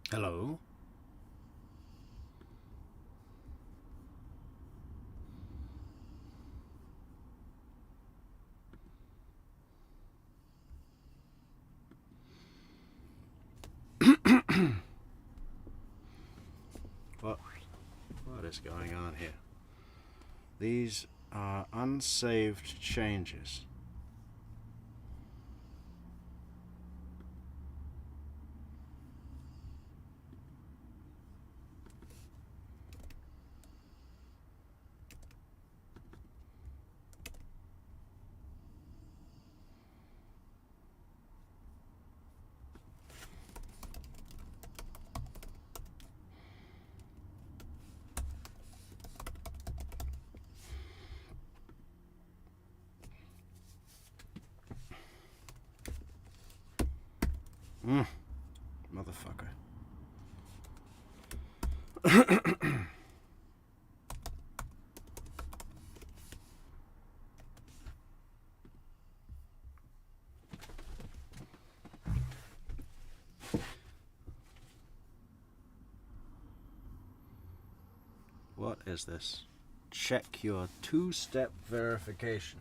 Hello? What is going on here? These are unsaved changes. Motherfucker. What is this? Check your two-step verification.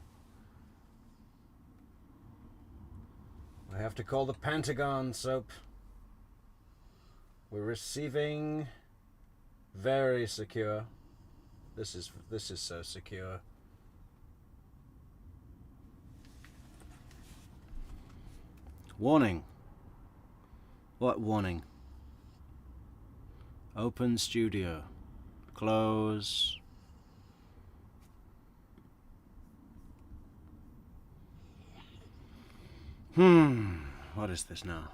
I have to call the Pentagon, Soap. We're receiving very secure. This is so secure. Warning. What warning? Open studio. Close. What is this now?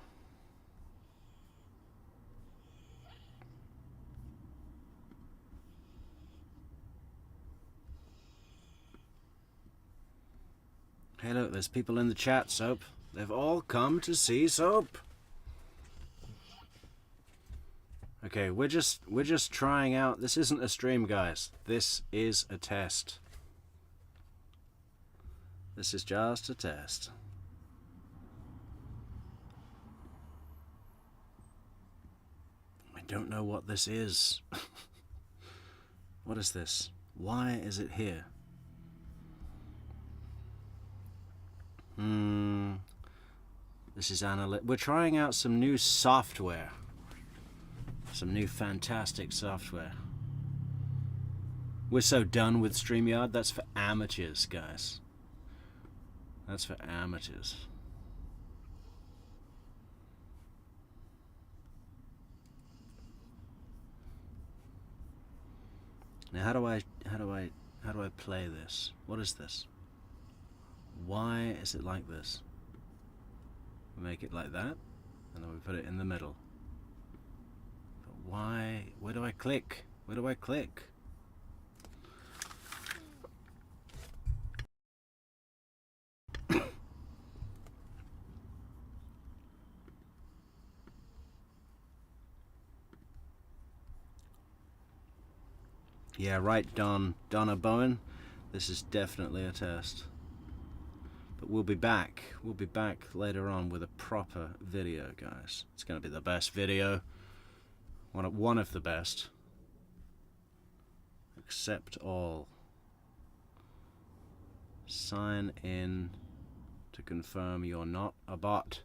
Hey look, there's people in the chat, Soap. They've all come to see Soap. Okay, we're just trying out. This isn't a stream, guys. This is a test. This is just a test. I don't know what this is. What is this? Why is it here? This is We're trying out some new software. Some new fantastic software. We're so done with StreamYard. That's for amateurs, guys. That's for amateurs. Now how do I play this? What is this? Why is it like this? We make it like that, and then we put it in the middle. But why? Where do I click? Where do I click? Yeah, right, Donna Bowen. This is definitely a test. But we'll be back. We'll be back later on with a proper video, guys. It's going to be the best video. One of the best. Accept all. Sign in to confirm you're not a bot.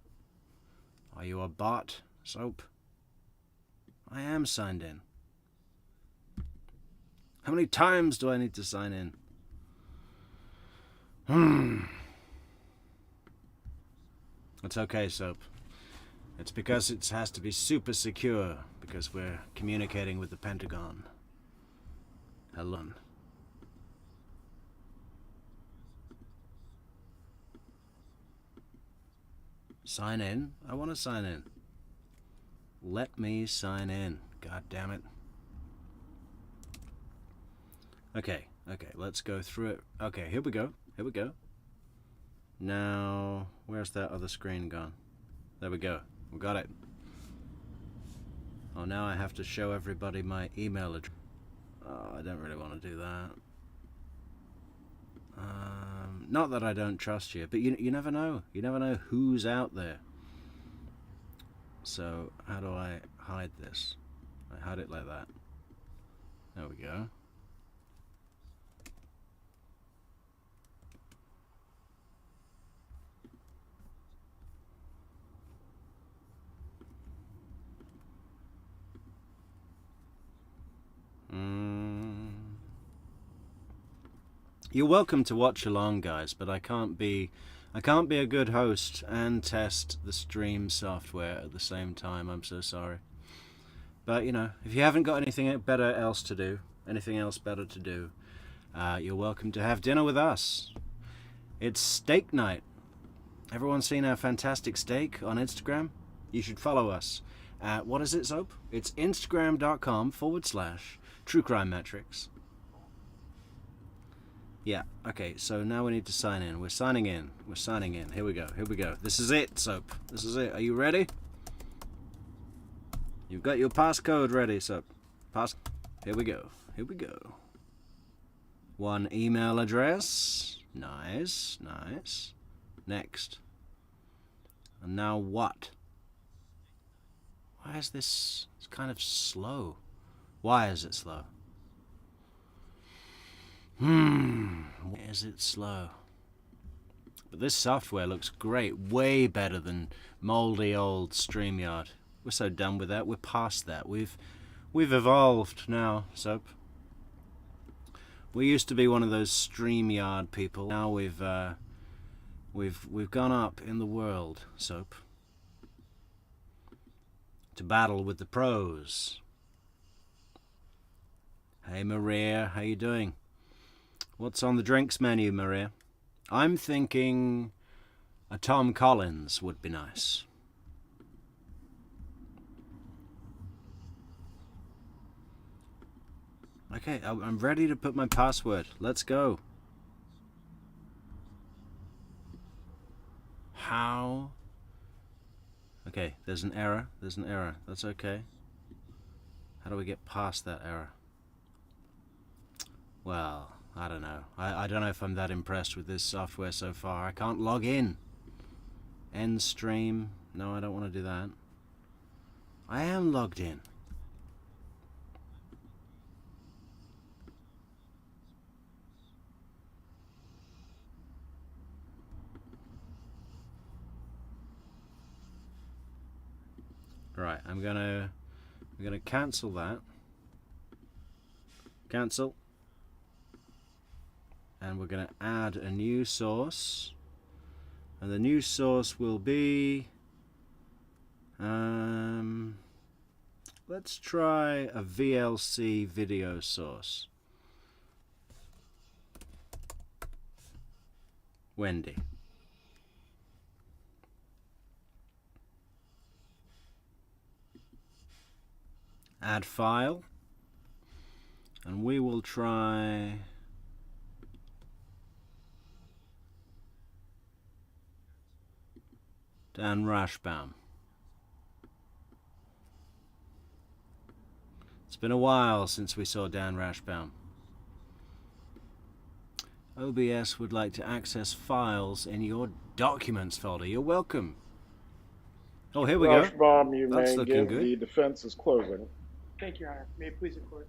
Are you a bot, Soap? I am signed in. How many times do I need to sign in? It's okay, Soap. It's because it has to be super secure, because we're communicating with the Pentagon. Hello. Sign in? I want to sign in. Let me sign in. God damn it. Okay, let's go through it. Okay, here we go. Now, where's that other screen gone? There we go. We got it. Oh, now I have to show everybody my email address. Oh, I don't really want to do that. Not that I don't trust you, but you never know. You never know who's out there. So how do I hide this? I hide it like that. There we go. You're welcome to watch along, guys, but I can't be a good host and test the stream software at the same time. I'm so sorry. But you know, if you haven't got anything else better to do, you're welcome to have dinner with us. It's steak night. Everyone seen our fantastic steak on Instagram? You should follow us. What is it, Soap? It's instagram.com/truecrimemetrics. Yeah, okay, so now we need to sign in. We're signing in. Here we go. This is it, Soap. This is it. Are you ready? You've got your passcode ready, Soap. Here we go. One email address. Nice. Next. And now what? Why is this? It's kind of slow. Why is it slow? Why is it slow? But this software looks great. Way better than moldy old StreamYard. We're so done with that. We're past that. We've evolved now, Soap. We used to be one of those StreamYard people. Now we've gone up in the world, Soap, to battle with the pros. Hey Maria, how you doing? What's on the drinks menu, Maria? I'm thinking a Tom Collins would be nice. Okay, I'm ready to put my password. Let's go. How? Okay, there's an error. That's okay. How do we get past that error? Well, I don't know. I don't know if I'm that impressed with this software so far. I can't log in. End stream. No, I don't want to do that. I am logged in. Right, I'm gonna cancel that. Cancel. And we're going to add a new source, and the new source will be let's try a VLC video source. Wendy. Add file, and we will try Dan Rashbaum. It's been a while since we saw Dan Rashbaum. OBS would like to access files in your documents folder. You're welcome. Oh, here we Rashbaum, go. You That's may looking give good. The defense is closing. Thank you, Your Honor. May it please the court.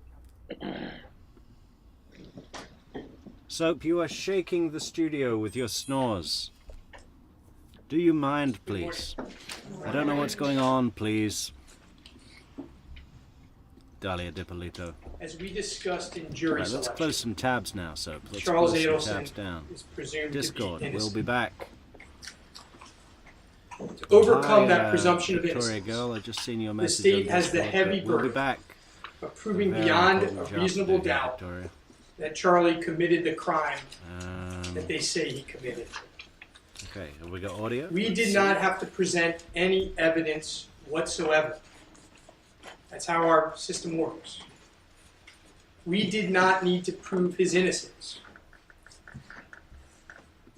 Soap, you are shaking the studio with your snores. Do you mind, please? I don't know what's going on, please. Dalia Dipolito. As we discussed in jury Right, let's selection, close some tabs now, Soap. Let's Charles close some Adelson tabs down. is presumed Discord, to be we'll innocent. be back. To overcome Hi, that presumption of Victoria innocence, girl, I just seen your the message. state on has the Discord, heavy but we'll be burden back. of proving Very beyond important a job reasonable to do here, doubt Victoria. that Charlie committed the crime Um, that they say he committed. okay, have we got audio? We did not have to present any evidence whatsoever. That's how our system works. We did not need to prove his innocence.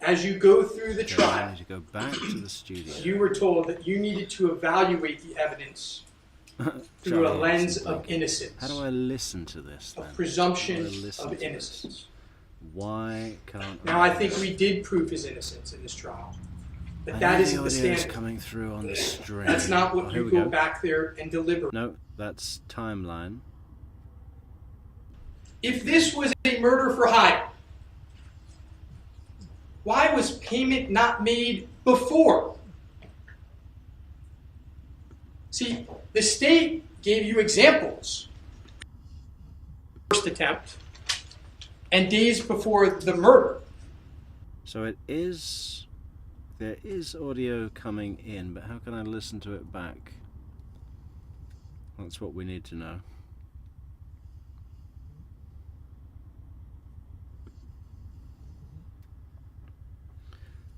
As you go through the Okay, I trial, need to go back to the studio. you were told that you needed to evaluate the evidence through a Charlie lens Adelson of blinking. innocence, How do I listen to this then? a presumption How do I listen of to this? innocence. Why can't Now, I think we did prove his innocence in this trial. But that isn't the audio's standard. coming through on the stream. That's not what Oh, here you we go back there and deliver. No, that's timeline. If this was a murder for hire, why was payment not made before? See, the state gave you examples. First attempt and days before the murder. So there is audio coming in, but how can I listen to it back? That's what we need to know.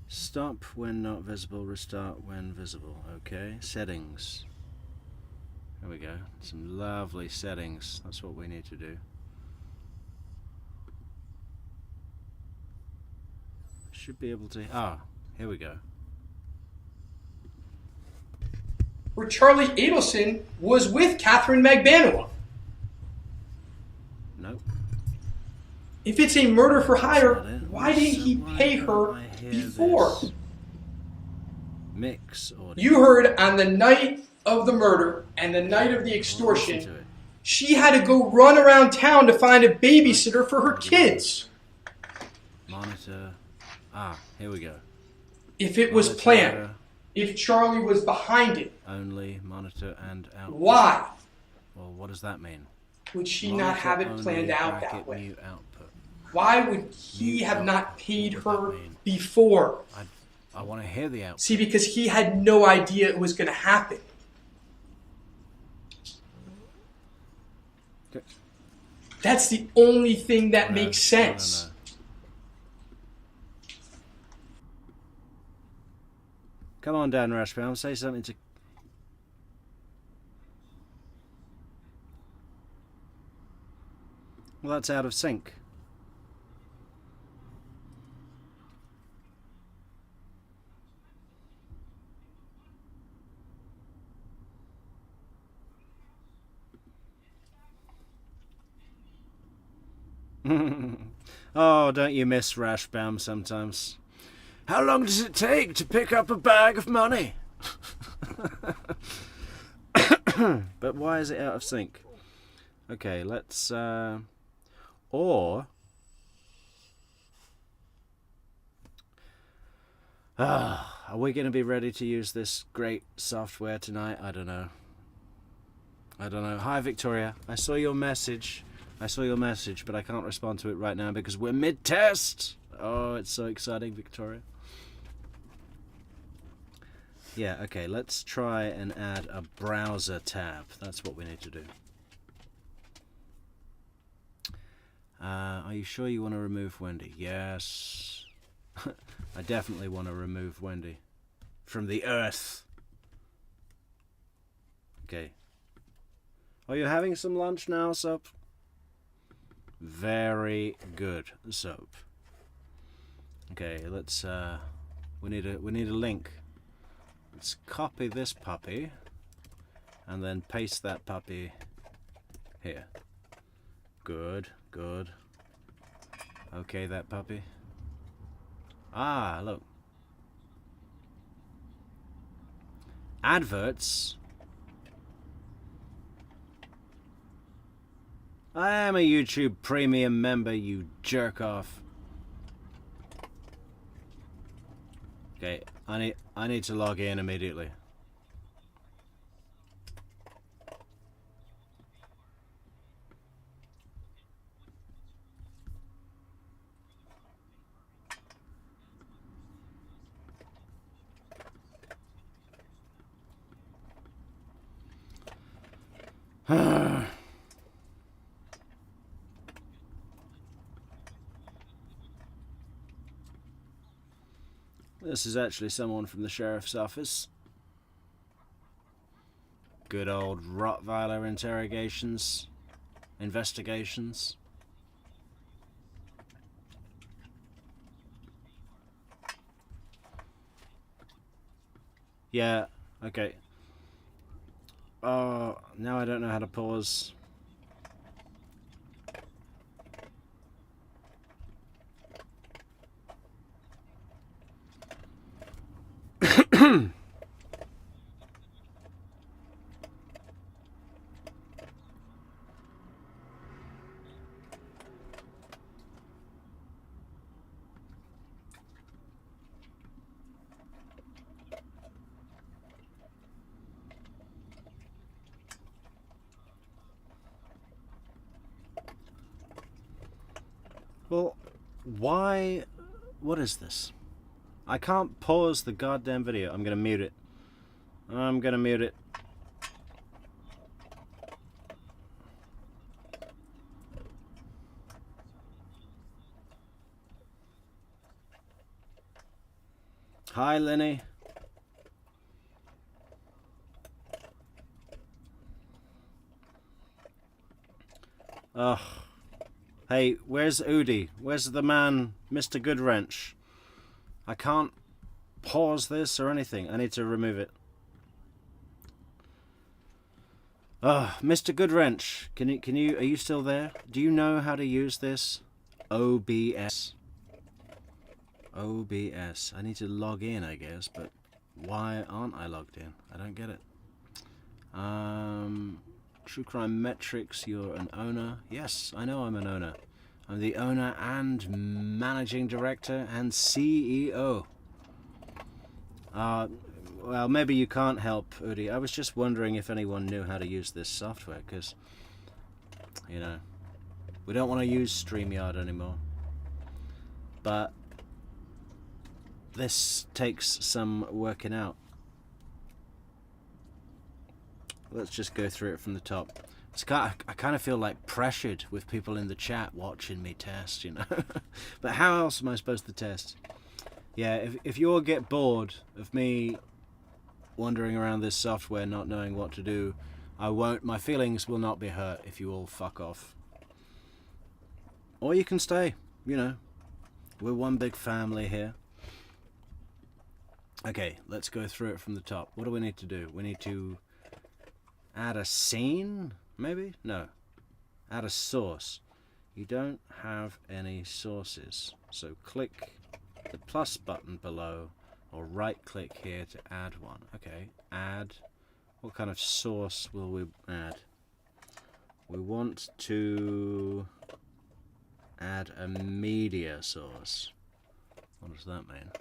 Stop when not visible, restart when visible. Okay, settings. There we go. Some lovely settings. That's what we need to do. Should be able to. Here we go. Where Charlie Adelson was with Catherine Magbanua. Nope. If it's a murder for hire, That's not it. why didn't he Why pay don't her I hear before? this? Mix audio. You heard on the night of the murder and the night of the Listen to extortion, it. she had to go run around town to find a babysitter for her kids. Monitor. Here we go. If it was Monitor planned, if Charlie was behind it, only, monitor and output. why Well, what does that mean? would she Monitor not have it only, planned out bracket, that way? mute output. Why would he Mute have not output. paid What would her that mean? before? I want to hear the output. See, because he had no idea it was going to happen. Okay. That's the only thing that No, makes no, no, sense. no. Come on, Dan Rashbaum, say something to. Well, that's out of sync. Oh, don't you miss Rashbaum sometimes? How long does it take to pick up a bag of money? But why is it out of sync? Okay, let's or are we going to be ready to use this great software tonight? I don't know. Hi Victoria, I saw your message, but I can't respond to it right now because we're mid-test. Oh, it's so exciting, Victoria. Yeah, okay, let's try and add a browser tab. That's what we need to do. Are you sure you want to remove Wendy? Yes. I definitely want to remove Wendy from the earth. Okay. Are you having some lunch now, Soap? Very good, Soap. Okay, let's we need a link. Let's copy this puppy and then paste that puppy here. Good, good. Okay, that puppy. Look. Adverts. I am a YouTube Premium member, you jerk off. Okay, I need to log in immediately. This is actually someone from the sheriff's office. Good old Rottweiler investigations. Yeah, okay. Oh, now I don't know how to pause. Well, why? What is this? I can't pause the goddamn video. I'm gonna mute it. I'm gonna mute it. Hi, Lenny. Ugh. Hey, where's Udi? Where's the man, Mr. Goodwrench? I can't pause this or anything. I need to remove it. Mr. Goodwrench, can you, are you still there? Do you know how to use this? OBS. OBS. I need to log in, I guess, but why aren't I logged in? I don't get it. True Crime Metrix, you're an owner. Yes, I know I'm an owner. I'm the owner and managing director and CEO. Well, maybe you can't help, Udi. I was just wondering if anyone knew how to use this software, because, you know, we don't want to use StreamYard anymore. But this takes some working out. Let's just go through it from the top. I kind of feel like pressured with people in the chat watching me test, you know. But how else am I supposed to test? Yeah, if you all get bored of me wandering around this software not knowing what to do, my feelings will not be hurt if you all fuck off. Or you can stay, you know. We're one big family here. Okay, let's go through it from the top. What do we need to do? We need to add a scene, maybe? No. Add a source. You don't have any sources. So click the plus button below, or right click here to add one. Okay, add. What kind of source will we add? We want to add a media source. What does that mean?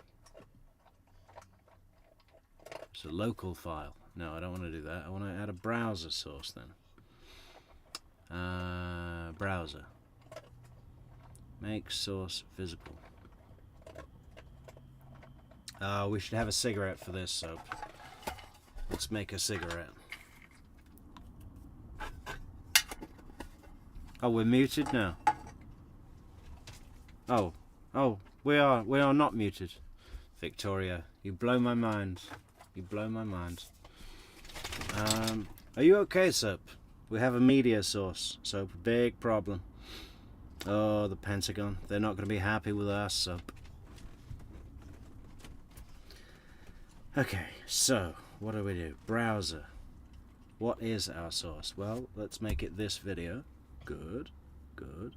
It's a local file. No, I don't want to do that. I want to add a browser source then. Browser. Make source visible. We should have a cigarette for this, so let's make a cigarette. Oh, we're muted now. Oh, we are not muted. Victoria, you blow my mind. You blow my mind. Are you okay, Soap? We have a media source, Soap. Big problem. Oh, the Pentagon. They're not going to be happy with us, Soap. Okay, so, what do we do? Browser. What is our source? Well, let's make it this video. Good, good.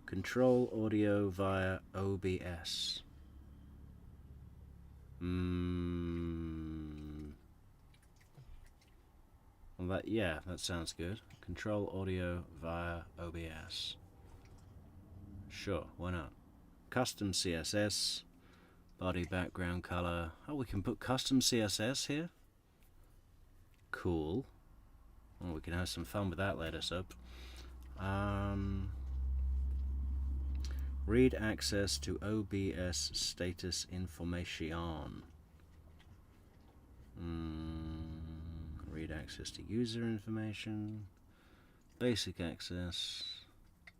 Control audio via OBS. Well, that sounds good. Control audio via OBS. Sure, why not? Custom CSS. Body background color. Oh, we can put custom CSS here? Cool. Well, we can have some fun with that later, Soap. Read access to OBS status information. Read access to user information. Basic access.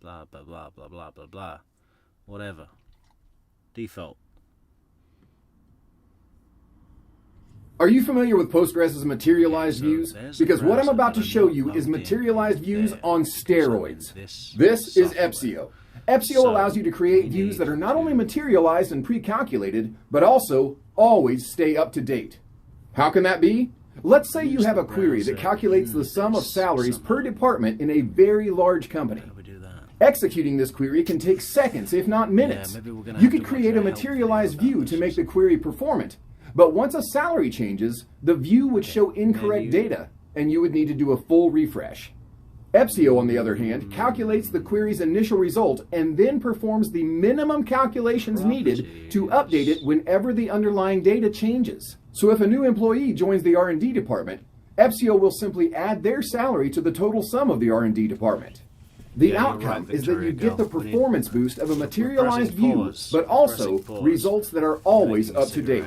Blah, blah, blah, blah, blah, blah, blah. Whatever. Default. Are you familiar with Postgres' materialized views? Because what I'm about to show you is materialized views on steroids. This is Epsio. Epsio allows you to create views that are not only materialized and pre-calculated, but also always stay up to date. How can that be? Let's say you have a query that calculates the sum of salaries per department in a very large company. Executing this query can take seconds, if not minutes. You could create a materialized view to make the query performant. But once a salary changes, the view would show incorrect data, and you would need to do a full refresh. Epsio, on the other hand, calculates the query's initial result and then performs the minimum calculations needed to update it whenever the underlying data changes. So if a new employee joins the R&D department, Epsio will simply add their salary to the total sum of the R&D department. The outcome is that you get the performance boost of a materialized view, but also results that are always up to date.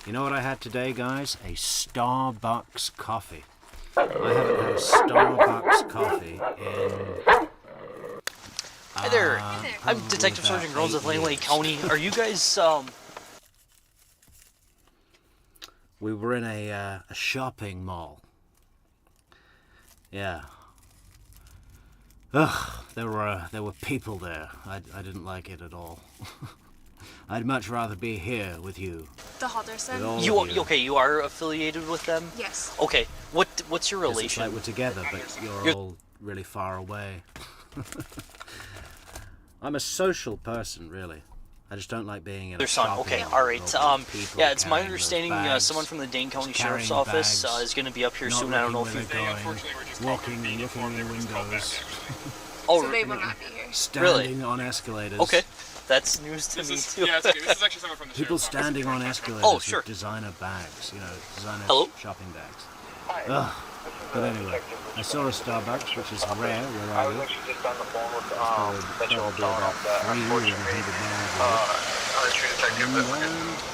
You know what I had today, guys? A Starbucks coffee. I haven't had a Starbucks coffee in... Hi there. I'm Detective Sergeant Grones of Langley County. Are you guys, We were in a shopping mall. Yeah. Ugh, there were people there. I didn't like it at all. I'd much rather be here with you. The Halderson? You are affiliated with them? Yes. Okay. What's your relation? It's like we're together, but you're all really far away. I'm a social person, really. I just don't like being in a shopping Okay, mall. all right. Yeah, it's my carrying understanding those someone from the Dane County carrying Sheriff's Office bags, is going to be up here not soon. I don't know looking if where you... they're going, walking and looking in the windows, Oh, So they will not be here. standing on escalators. Okay. That's news to me, too. Yeah, it's okay. This is actually someone from the People Sheriff's Office. standing on escalators Oh, sure. with designer bags, designer Hello? shopping bags. Ugh. But anyway, I saw a Starbucks, which is rare where I live. Just on the phone with Probably about 3 years and hated detective And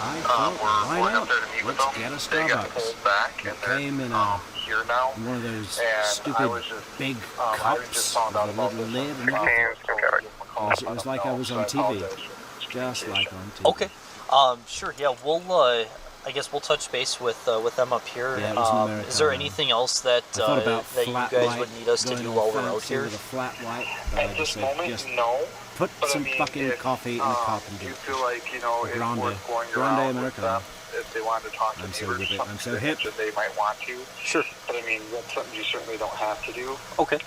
I thought, why not? Let's get a They got Starbucks. pulled back It and they're came in here now. one of those And I stupid was just, big I cups just with found a out about little this. lid and everything. It was like I was on TV. Just like on TV. Okay. Sure. Yeah, we'll. I guess we'll touch base with them up here. Yeah, it was an Is there Americano. anything else that I thought about that you flat guys white, would need us to going do all while we're out fancy here? with a flat white, but I At just this said, moment, just no. put But some I mean, fucking if, coffee in the cup and you do feel like, you know, it's Grande. worth going Grande around with Americano. them, if they wanted to talk to I'm so neighbors with it. or I'm something, so hip. that they might want to. Sure. But I mean, that's something you certainly don't have to do. Okay.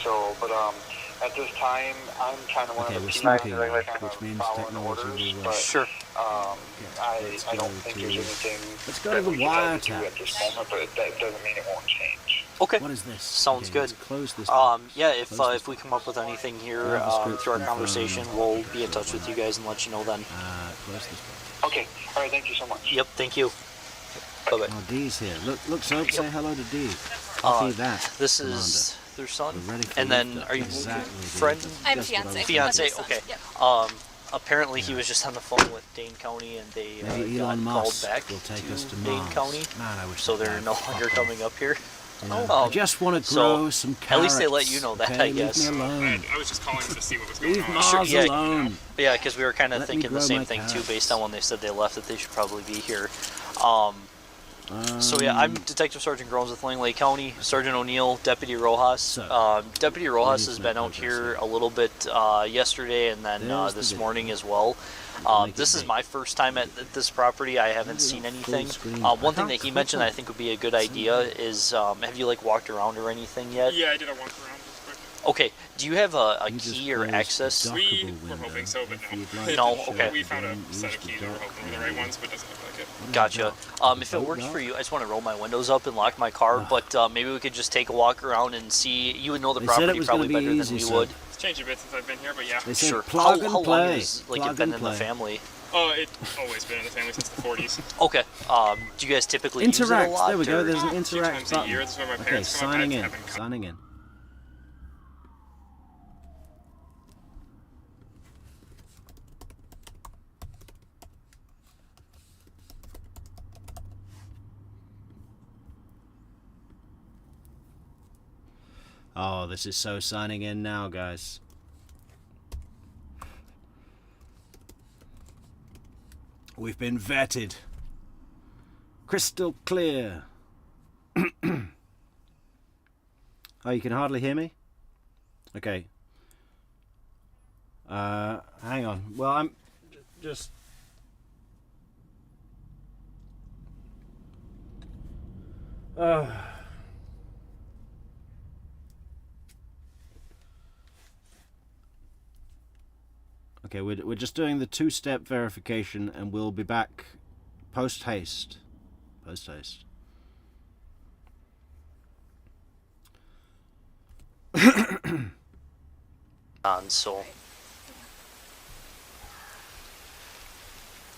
So, but at this time, I'm kind of one Okay, of the we're people smoking, that like which means following technology orders, will but Sure. I don't think there's anything let's go that to the we can try to do Wiretap. at this moment, but that doesn't mean it won't change. Okay. What is this? Sounds Okay, good. let's close this. Yeah, if Close this. if we come up with anything here Yeah, the script through our from, conversation, we'll be in touch with you guys and let you know then. Close this. Okay. All right. Thank you so much. Yep. Thank you. Bye bye. Oh, Dee's here. Look, Soap, say hello to Dee. Coffee that. This Commander. is their son. We're ready for And then, lift-up. are you Exactly, friend? Dee. I'm That's what I fiance. was Fiance. That's my Okay. son. Yep. Apparently he was just on the phone with Dane County and they Maybe got Elon called Musk back will take us to Dane Mars. County, Man, I wish so that they're guy no would longer fuck coming up here. You know, I just want to grow so some carrots. at least they let you know that, okay? I guess. Leave me alone. I was just calling to see what was going Leave on. Mars yeah. alone. Yeah, because we were kind of Let me thinking the grow same my thing too, carrots. based on when they said they left, that they should probably be here. So yeah, I'm Detective Sergeant Grones with Langley County. Sergeant O'Neill, Deputy Rojas. So, Deputy Rojas please has make been out progress here here. a little bit yesterday and then There's the this video. morning as well. Make it This is big. my first time at this property. I haven't Maybe seen a full anything. screen. One I thing that can't he click mentioned on that I think would be a good idea is, have you like walked around or anything yet? Yeah, I did a walk around real quick. Okay. Do you have a You just key or closed the access? dock. We Dockable were window. hoping so, but If no. you'd like No, to show okay. We it, found a then set use of the keys we were dock hoping were the right ones, but doesn't look like it. What is Gotcha. dock? If The it boat works dock? for you, I just want to roll my windows up and lock my car, but maybe we could just take a walk around and see. You would know the They said it property was gonna probably be better easy, than we so- would. It's changed a bit since I've been here, but yeah. They said Sure. plug how and long play. has like Plug it been and in the play. family? It's always been in the family since the 40s. Okay. Do you guys typically use it a Interact. lot? There we go. or- There's an A few interact times a button. year, this is where my Okay, parents come up. signing I in. haven't come. Signing in. Oh, this is so signing in now, guys. We've been vetted. Crystal clear. Oh, you can hardly hear me? Okay. Hang on. Well, I'm just... Okay, we're just doing the two-step verification, and we'll be back post haste. Post haste. So,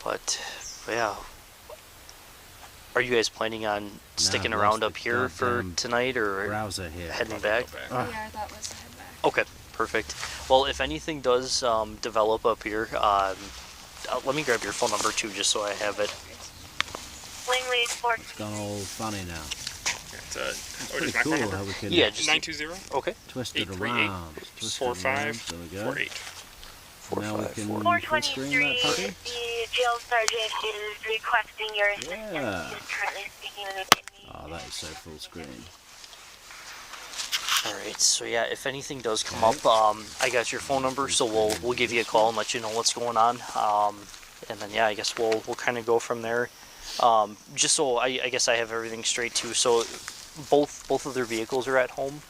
but yeah, are you guys planning on sticking around up here for tonight, or browser here. heading back? Yeah, that was the head back. Okay, perfect. Well, if anything does develop up here, let me grab your phone number too, just so I have it. It's gone all funny now. It's Pretty just my cool phone how number. we can Yeah, just 920 okay. twist it 838 around. Twist it 45 around. There we go. 48. Now we can full 423, screen that puppy. the jail sergeant is requesting your assistance. Yeah. He's currently speaking with an inmate. Oh, that is so full screen. Alright, so yeah, if anything does come up, I got your phone number, so we'll give you a call and let you know what's going on. And then yeah, I guess we'll kind of go from there. Just so I guess I have everything straight too. So both of their vehicles are at home.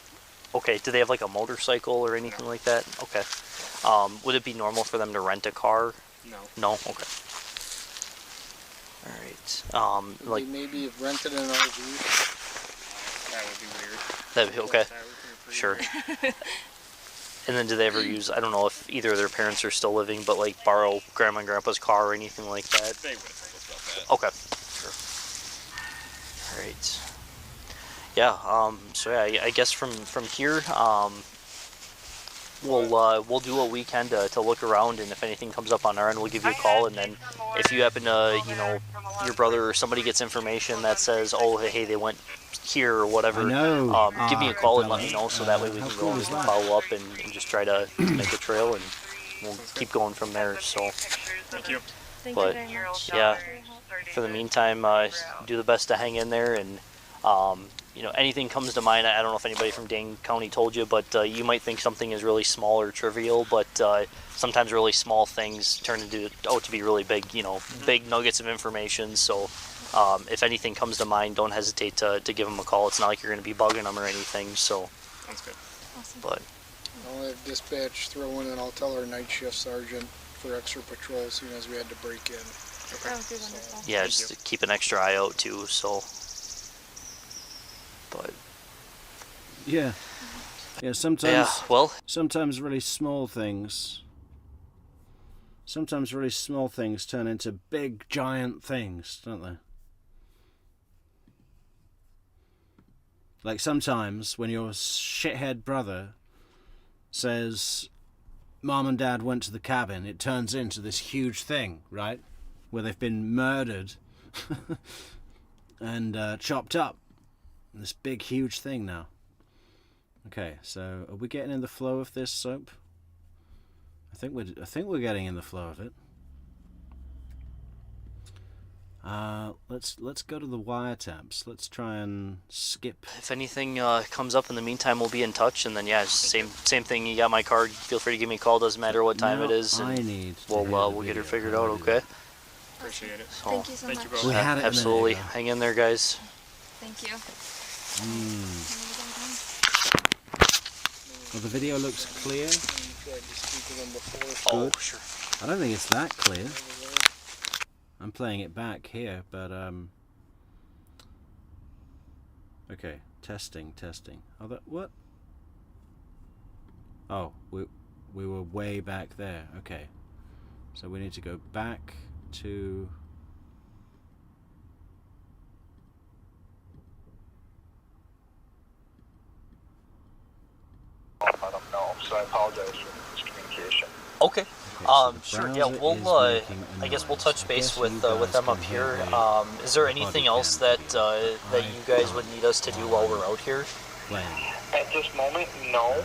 Okay, do they have like a motorcycle or anything like that? Okay. Would it be normal for them to rent a car? No. No? Okay. Alright. Like They maybe have rented an RV. That would be weird. that'd be okay. That would be pretty Sure. weird. And then do they ever use, I don't know if either of their parents are still living, but like borrow grandma and grandpa's car or anything like that? They would have told us about that. Okay. Sure. Alright. Yeah, so yeah, I guess from here, we'll do a weekend to look around, and if anything comes up on our end, we'll give you a call, and then if you happen to, you know, your brother or somebody gets information that says, oh, hey, they went here or whatever, I know. give me a call and let me know, so that way we can go and follow up and just try to make a trail, and we'll keep going from there, so. Thank you. Thank But, you very much. yeah, for your help. for the meantime, do the best to hang in there, and you know, anything comes to mind. I don't know if anybody from Dane County told you, but you might think something is really small or trivial, but sometimes really small things turn into to be really big, you know, big nuggets of information. So if anything comes to mind, don't hesitate to give them a call. It's not like you're going to be bugging them or anything. So, Sounds good. Awesome. but I'll have dispatch throw in, and I'll tell our night shift sergeant for extra patrol as soon as we had to break in. That would be wonderful. yeah, Thank just you. keep an extra eye out too. So, but Yeah. Yeah, sometimes yeah, well, sometimes really small things turn into big giant things, don't they? Like sometimes when your shithead brother says Mom and Dad went to the cabin, it turns into this huge thing, right? Where they've been murdered and chopped up. This big huge thing now. Okay, so are we getting in the flow of this soap? I think we're getting in the flow of it. Let's go to the wiretaps. Let's try and skip. if anything comes up in the meantime, we'll be in touch. And then yeah, same thing. You got my card. Feel free to give me a call. Doesn't matter what time it is. And I need. to we'll hear the we'll get her video. figured How out. do I do Okay. that? Appreciate it. So, Thank you so Thank you much. both. We had it a minute absolutely. ago. Hang in there, guys. Thank you. Well, the video looks clear. And tried to speak with him before. Oh, Good. sure. I don't think it's that clear. I'm playing it back here, but okay, testing. Oh, that what? Oh, we were way back there. Okay, so we need to go back to. I don't know, so I apologize for the miscommunication. Okay. so the Sure. Yeah. browser We'll. is making a I guess we'll noise. touch I base guess with you guys them up can here. hear the Is there body anything else cam that video. that you guys would need us to do while we're out here? Playing. At this moment, no.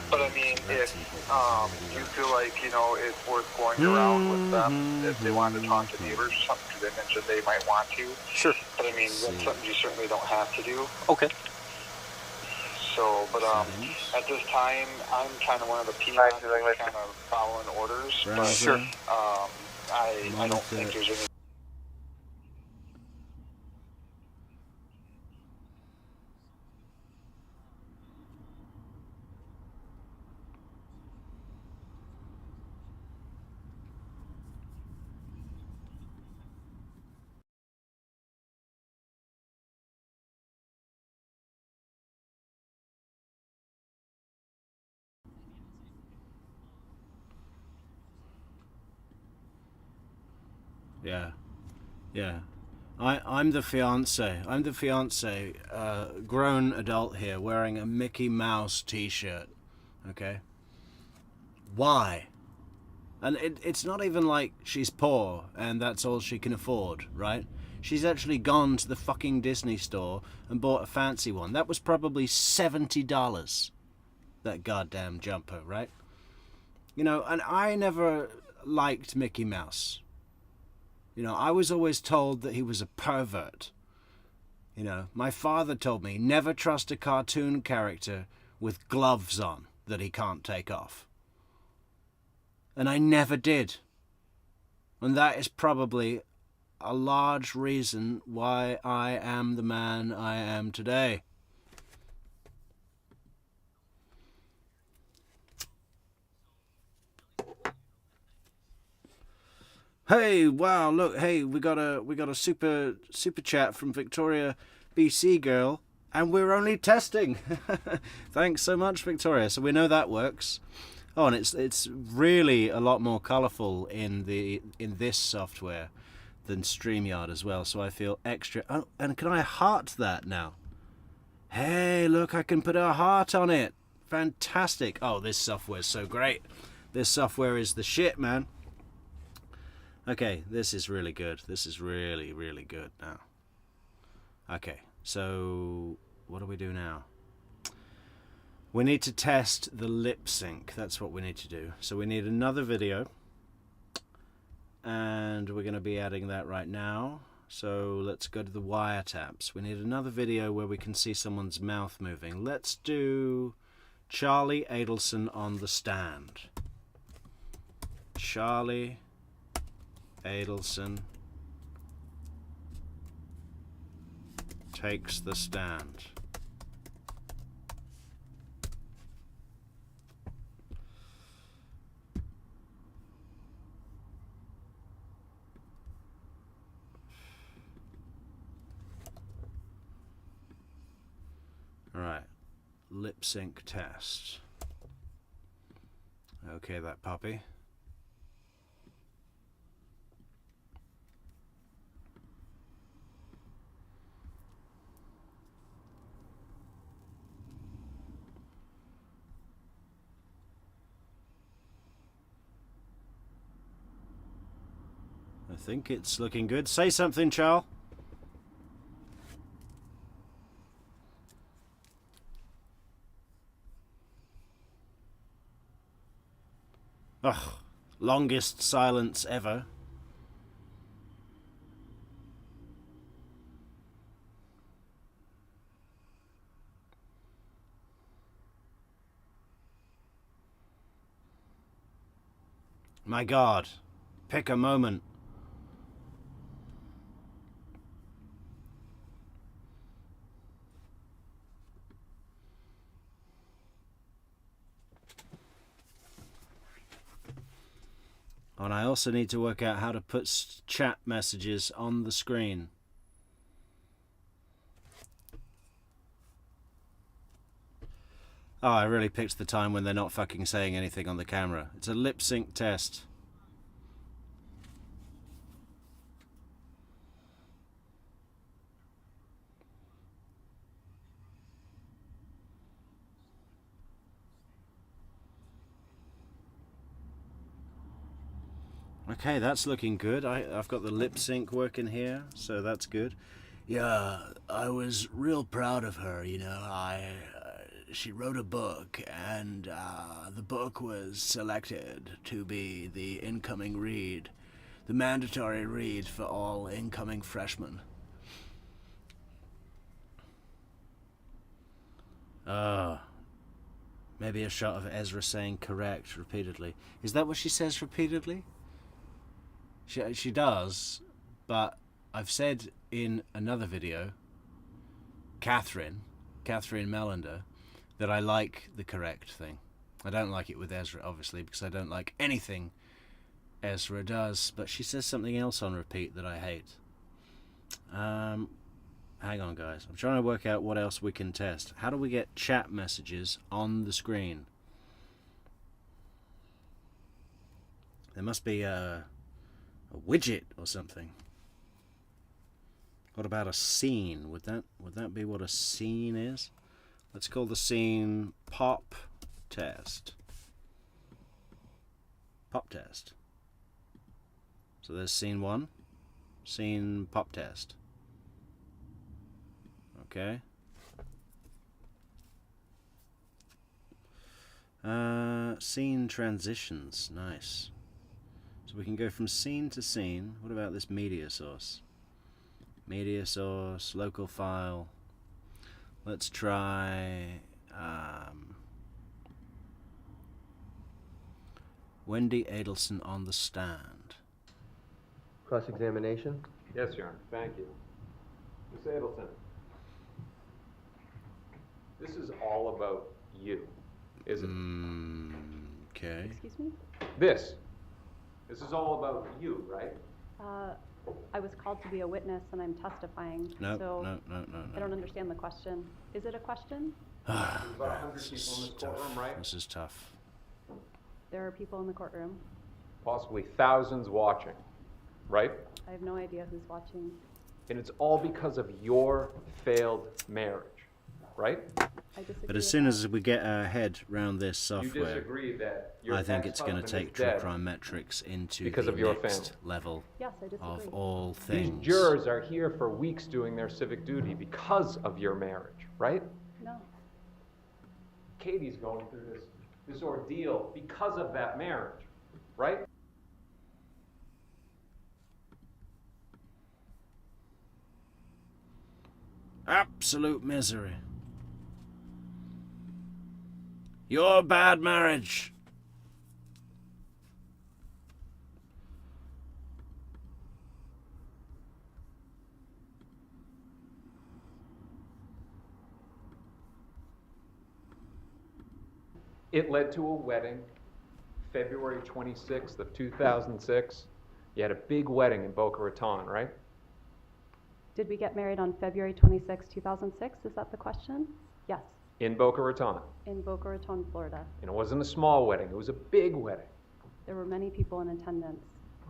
But I mean, That's if important. you feel like, you know, it's worth going around with them, if they wanted to talk to neighbors or something, because they mentioned they might want to. Sure. But I mean, that's something you certainly don't have to do. Okay. So, but Settings. at this time, I'm kind of one of the peons that's kind of following orders. But Browser. Sure. I don't think there's any. Yeah. Yeah. I'm the fiance. I'm the fiance, grown adult here, wearing a Mickey Mouse t-shirt. Okay? Why? And it's not even like she's poor and that's all she can afford, right? She's actually gone to the fucking Disney store and bought a fancy one. That was probably $70, that goddamn jumper, right? You know, and I never liked Mickey Mouse. You know, I was always told that he was a pervert. You know, my father told me never trust a cartoon character with gloves on that he can't take off. And I never did. And that is probably a large reason why I am the man I am today. Hey, wow, look, hey, we got a super chat from Victoria BC girl, and we're only testing. Thanks so much, Victoria. So we know that works. Oh, and it's really a lot more colourful in this software than StreamYard as well, so I feel extra. Oh, and can I heart that now? Hey, look, I can put a heart on it. Fantastic. Oh, this software's so great. This software is the shit, man. Okay, this is really good. This is really, really good now. Okay, so what do we do now? We need to test the lip sync. That's what we need to do. So we need another video. And we're going to be adding that right now. So let's go to the wiretaps. We need another video where we can see someone's mouth moving. Let's do Charlie Adelson on the stand. Charlie Adelson takes the stand. Alright, lip sync test. Okay, that puppy. I think it's looking good. Say something, Charles. Ugh, longest silence ever. My God, pick a moment. And I also need to work out how to put chat messages on the screen. Oh, I really picked the time when they're not fucking saying anything on the camera. It's a lip sync test. Okay, that's looking good. I've got the lip sync working here, so that's good. Yeah, I was real proud of her, you know. She wrote a book, and the book was selected to be the incoming read, the mandatory read for all incoming freshmen. Maybe a shot of Ezra saying correct repeatedly. Is that what she says repeatedly? She does, but I've said in another video, Catherine Melander, that I like the correct thing. I don't like it with Ezra, obviously, because I don't like anything Ezra does, but she says something else on repeat that I hate. Hang on, guys. I'm trying to work out what else we can test. How do we get chat messages on the screen? There must be A widget or something. What about a scene? Would that be what a scene is? Let's call the scene pop test. Pop test. So there's scene 1, scene pop test. Okay. Scene transitions, nice. So we can go from scene to scene. What about this media source? Media source, local file. Let's try Wendy Adelson on the stand. Cross-examination? Yes, Your Honor. Thank you. Ms. Adelson, this is all about you, isn't it? Okay. Excuse me? This is all about you, right? I was called to be a witness and I'm testifying. No, so no. I don't understand the question. Is it a question? There's about 100 people in this courtroom, right? This is tough. There are people in the courtroom. Possibly thousands watching, right? I have no idea who's watching. And it's all because of your failed marriage, right? I disagree. But as soon as we get our head round this You software, disagree that your I think it's going to ex-husband take is True dead Crime Metrics into because the of your next family. level Yes, I disagree. of all These things. jurors are here for weeks doing their civic duty because of your marriage, right? No. Katie's going through this ordeal because of that marriage, right? Absolute misery. Your bad marriage. It led to a wedding, February 26th of 2006. You had a big wedding in Boca Raton, right? Did we get married on February 26, 2006? Is that the question? Yes. In Boca Raton. In Boca Raton, Florida. And it wasn't a small wedding, it was a big wedding. There were many people in attendance.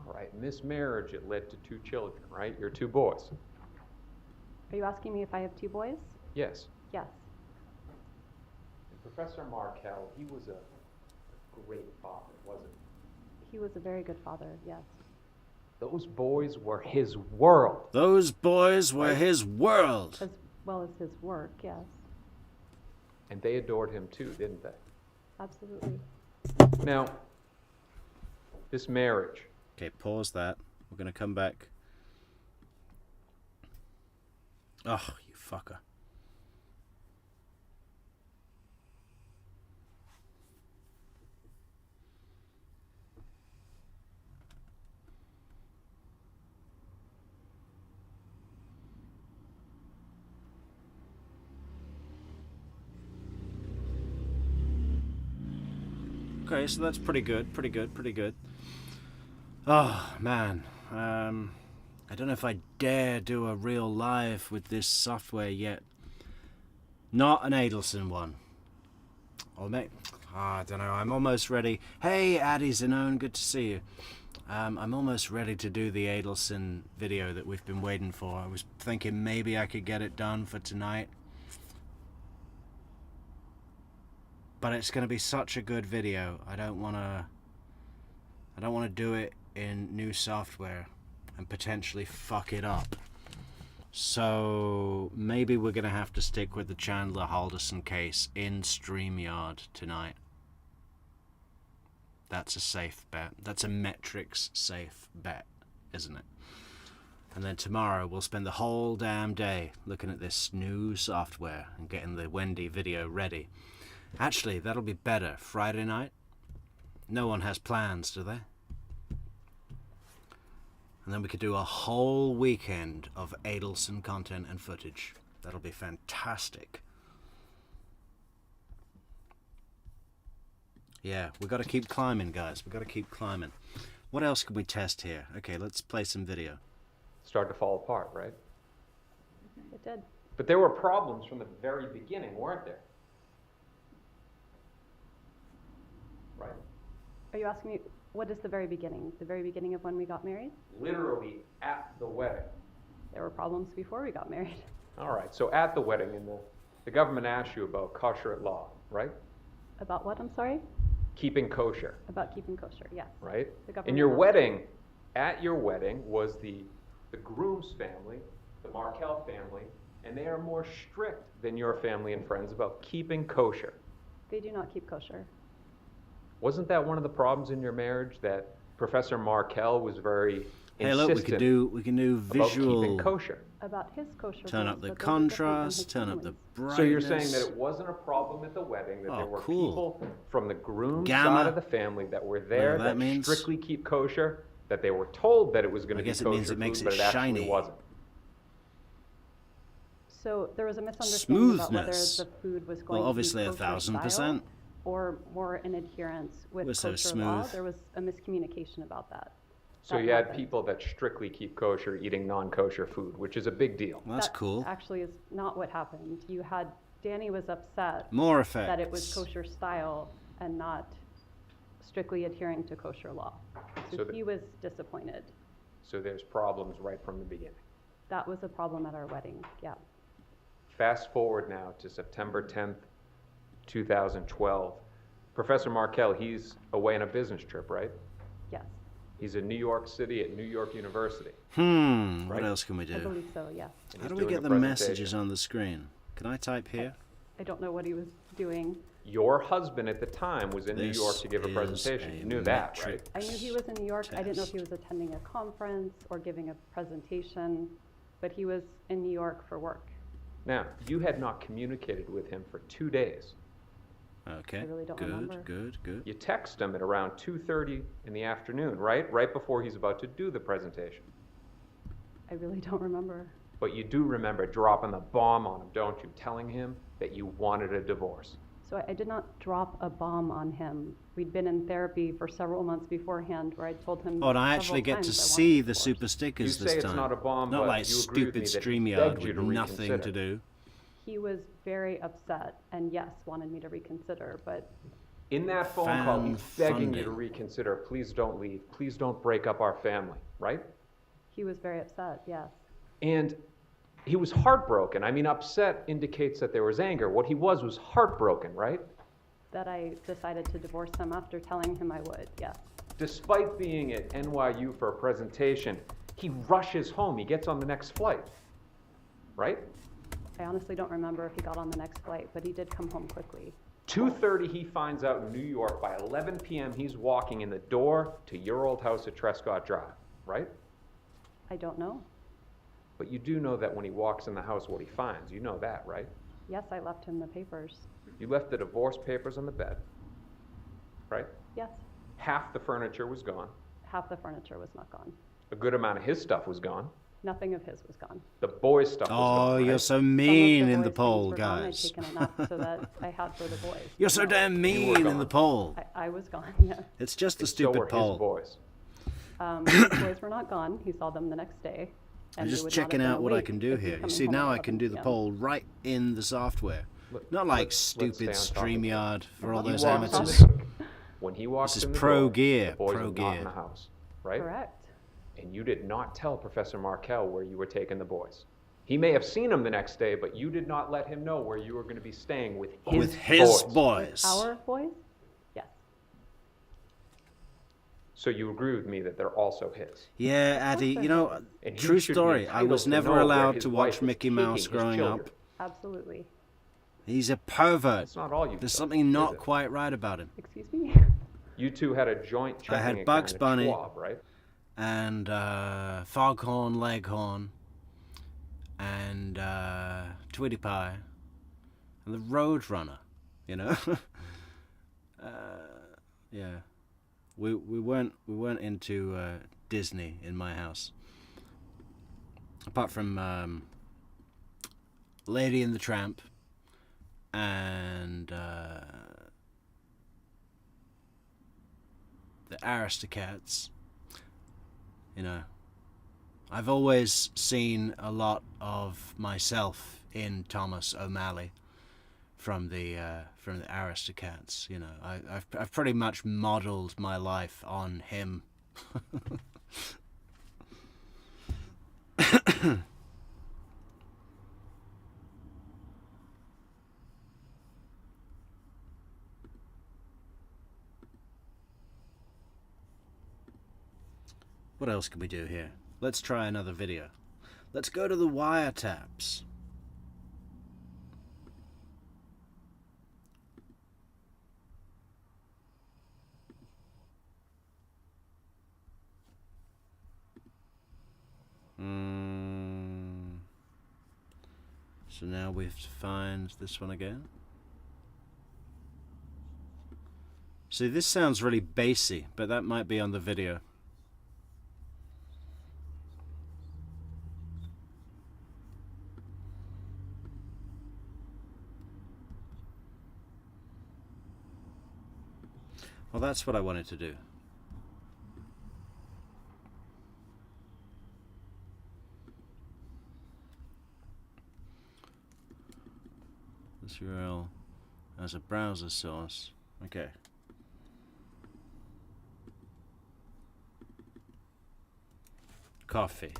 All right, in this marriage, it led to 2 children, right? Your 2 boys. Are you asking me if I have 2 boys? Yes. Yes. And Professor Markel, he was a great father, wasn't he? He was a very good father, yes. Those boys were his world. Those boys were his world. As well as his work, yes. And they adored him too, didn't they? Absolutely. Now, this marriage. Okay, pause that. We're going to come back. Oh, you fucker. Okay, so that's pretty good, pretty good. Oh, man. I don't know if I dare do a real live with this software yet. Not an Adelson one. Or maybe... I don't know, I'm almost ready. Hey, Addy Zanone, good to see you. I'm almost ready to do the Adelson video that we've been waiting for. I was thinking maybe I could get it done for tonight. But it's going to be such a good video. I don't want to do it in new software and potentially fuck it up. So maybe we're going to have to stick with the Chandler Halderson case in StreamYard tonight. That's a safe bet. That's a Metrix safe bet, isn't it? And then tomorrow we'll spend the whole damn day looking at this new software and getting the Wendy video ready. Actually, that'll be better. Friday night? No one has plans, do they? And then we could do a whole weekend of Adelson content and footage. That'll be fantastic. Yeah, we got to keep climbing, guys. We got to keep climbing. What else can we test here? Okay, let's play some video. Start to fall apart, right? It did. But there were problems from the very beginning, weren't there? Right. Are you asking me What is the very beginning? The very beginning of when we got married? Literally at the wedding. There were problems before we got married. All right, so at the wedding, and the government asked you about kosher law, right? About what, I'm sorry? Keeping kosher. About keeping kosher, yes. Right? The government In your asked. wedding, at your wedding was the groom's family, the Markel family, and they are more strict than your family and friends about keeping kosher. They do not keep kosher. Wasn't that one of the problems in your marriage, that Professor Markel was very Hey, look, insistent we can do about visual. keeping kosher? About his kosher Turn rules, up the but those are different from his contrast. Turn up the family's. brightness. So you're saying that it wasn't a problem at the wedding, that there were cool. people from the groom's Gamma. side of the family that were there Whatever that that means. strictly keep kosher, that they were told that it was going I to be guess it kosher means it food, makes but it it actually shiny. wasn't. So there was a misunderstanding about whether Smoothness. the food was going Well, obviously to be kosher 1000%. style or more in adherence with We're so kosher law. smooth. There was a miscommunication about that. So That you had happened. people that strictly keep kosher eating non-kosher food, which is a big deal. Well, that's That cool. Actually, is not what happened. You had Danny was upset More effects. that it was kosher style and not strictly adhering to kosher law. So, So the- he was disappointed. So there's problems right from the beginning. That was a problem at our wedding. Yeah. Fast forward now to September 10th, 2012. Professor Markel, he's away on a business trip, right? Yes. He's in New York City at New York University. What Right. else can we I do? believe so. Yes. and How he's do we doing get a the presentation. messages on the screen? Can I type here? I don't know what he was doing. Your husband at the time was in This New York to give a is presentation. a You knew that, right? I knew he was in New York. I didn't know if he Test. was attending a conference or giving a presentation, but he was in New York for work. Now, you had not communicated with him for 2 days. Okay. I really don't good, remember. good. You text him at around 2:30 in the afternoon, right? Right before he's about to do the presentation. I really don't remember. But you do remember dropping the bomb on him, don't you? Telling him that you wanted a divorce. So I did not drop a bomb on him. We'd been in therapy for several months beforehand where I told him Oh, and I several actually get to times I wanted see a the divorce. super stickers You say this it's time. not a bomb, Not but like you agree with stupid me that he StreamYard begged you with to nothing to reconsider. do. He was very upset and yes, wanted me to reconsider, but In that phone call, he's begging you to Fan-funding. reconsider. Please don't leave. Please don't break up our family, right? he was very upset, yes. And he was heartbroken. I mean, upset indicates that there was anger. What he was heartbroken, right? That I decided to divorce him after telling him I would, yes. Despite being at NYU for a presentation, he rushes home. He gets on the next flight, right? I honestly don't remember if he got on the next flight, but he did come home quickly. 2:30, he finds out in New York. By 11 p.m., he's walking in the door to your old house at Trescott Drive, right? I don't know. But you do know that when he walks in the house, what he finds. You know that, right? Yes, I left him the papers. You left the divorce papers on the bed, right? Yes, Half the furniture was gone. half the furniture was not gone. A good amount of his stuff was gone. Nothing of his was gone. The boys' stuff was Oh, gone. you're right? so Some of mean in boys' the things poll, were gone. I'd guys. taken enough so that I had for the boys. You're so No, damn You were mean in gone. the poll. I was gone, yeah. It's just a And so stupid were his poll. boys. His boys were not gone. He saw them the next day. I'm and they just would not have checking been out what I awake can do if he's here. You coming see, home now at I can 11 do the p.m. poll right in the software. Look, Not like let's stupid stay on topic here. StreamYard for all When he those walks in amateurs. the- When he walks This is in the pro door, gear, the boys pro are not in gear. the house, right? Correct. And you did not tell Professor Markel where you were taking the boys. He may have seen them the next day, but you did not let him know where you were going to be staying with his With his boys. boys. Our boys? Yes. So you agree with me that they're also his. Yeah, Addy, you know, And he true should be story. I entitled was to never know where allowed his to wife watch is Mickey taking Mouse his growing children. up. Absolutely. He's a pervert. That's not all you've There's done, something is not it? quite right about him. Excuse me? You two had a joint checking I had account Bugs at Bunny. Schwab, right? And Foghorn Leghorn. And Tweety Pie. And the Roadrunner, you know? Yeah. We weren't into Disney in my house. Apart from Lady and the Tramp and the Aristocats. You know, I've always seen a lot of myself in Thomas O'Malley from the Aristocats. You know, I've pretty much modeled my life on him. What else can we do here? Let's try another video. Let's go to the wiretaps. So now we have to find this one again. See, this sounds really bassy, but that might be on the video. Well, that's what I wanted to do. This URL as a browser source. Okay. Coffee.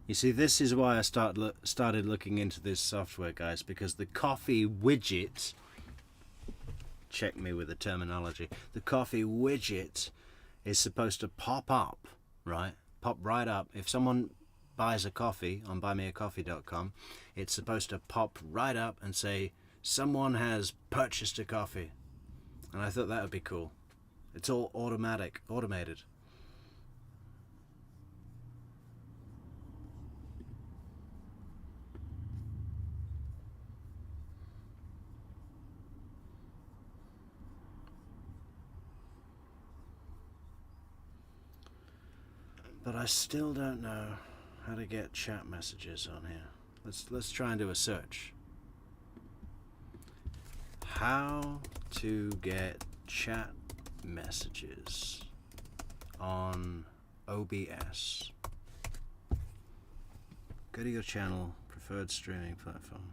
You see, this is why I started looking into this software, guys, because the coffee widget, check me with the terminology, the coffee widget is supposed to pop up, right? Pop right up. If someone buys a coffee on buymeacoffee.com, it's supposed to pop right up and say, someone has purchased a coffee. And I thought that would be cool. It's all automated. But I still don't know how to get chat messages on here. Let's try and do a search. How to get chat messages on OBS. Go to your channel, preferred streaming platform.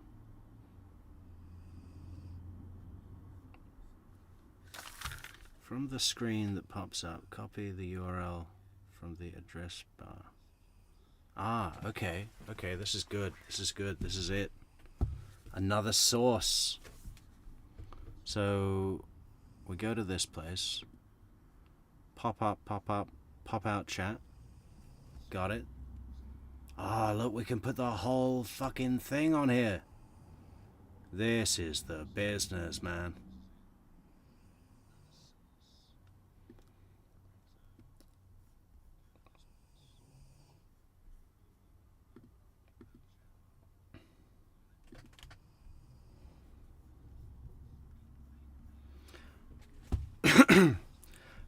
From the screen that pops up, copy the URL from the address bar. Ah, okay, this is good, this is it. Another source. So we go to this place, pop out chat, got it. Ah, look, we can put the whole fucking thing on here. This is the business, man.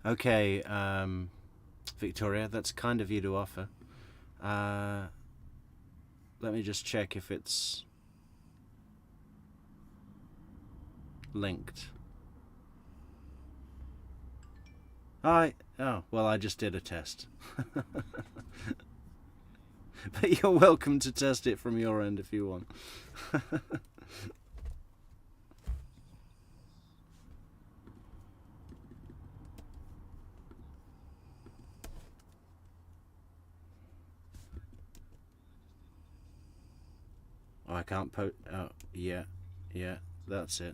Okay, Victoria, that's kind of you to offer. Let me just check if it's linked. Oh, well, I just did a test. But you're welcome to test it from your end if you want. Oh, I can't oh, yeah, that's it.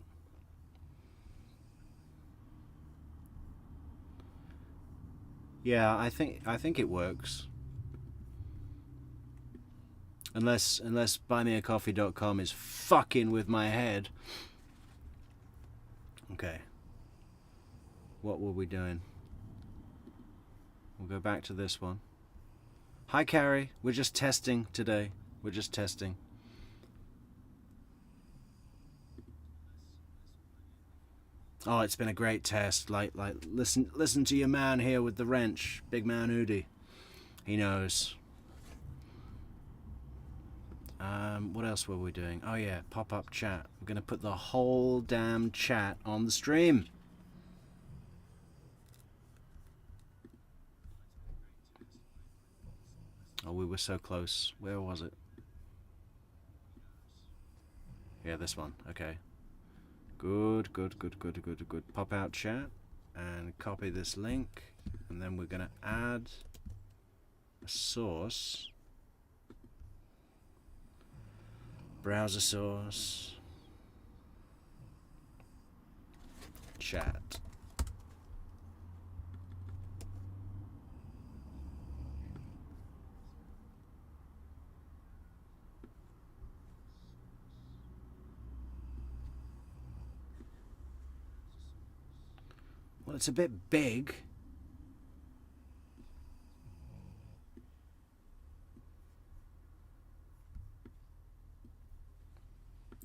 Yeah, I think it works. Unless buymeacoffee.com is fucking with my head. Okay. What were we doing? We'll go back to this one. Hi, Carrie. We're just testing today. We're just testing. Oh, it's been a great test. Like, listen to your man here with the wrench, big man Udi. He knows. What else were we doing? Oh yeah, pop-up chat. We're gonna put the whole damn chat on the stream. Oh, we were so close. Where was it? Yeah, this one. Okay. Good. Pop out chat and copy this link, and then we're gonna add a source. Browser source. Chat. Well, it's a bit big.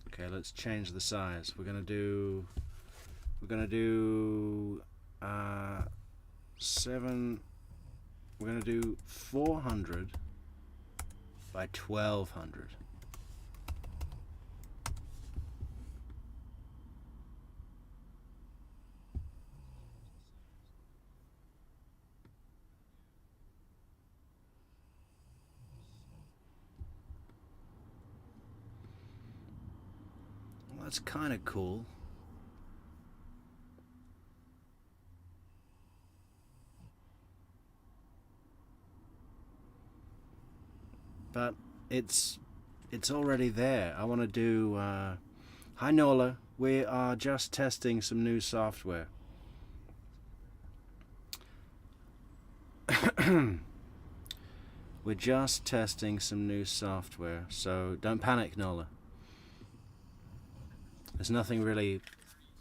Okay, let's change the size. We're gonna do 400 by 1200. Well, that's kind of cool. but it's already there. I want to do... Hi Nola, we are just testing some new software. We're just testing some new software, so don't panic, Nola. There's nothing really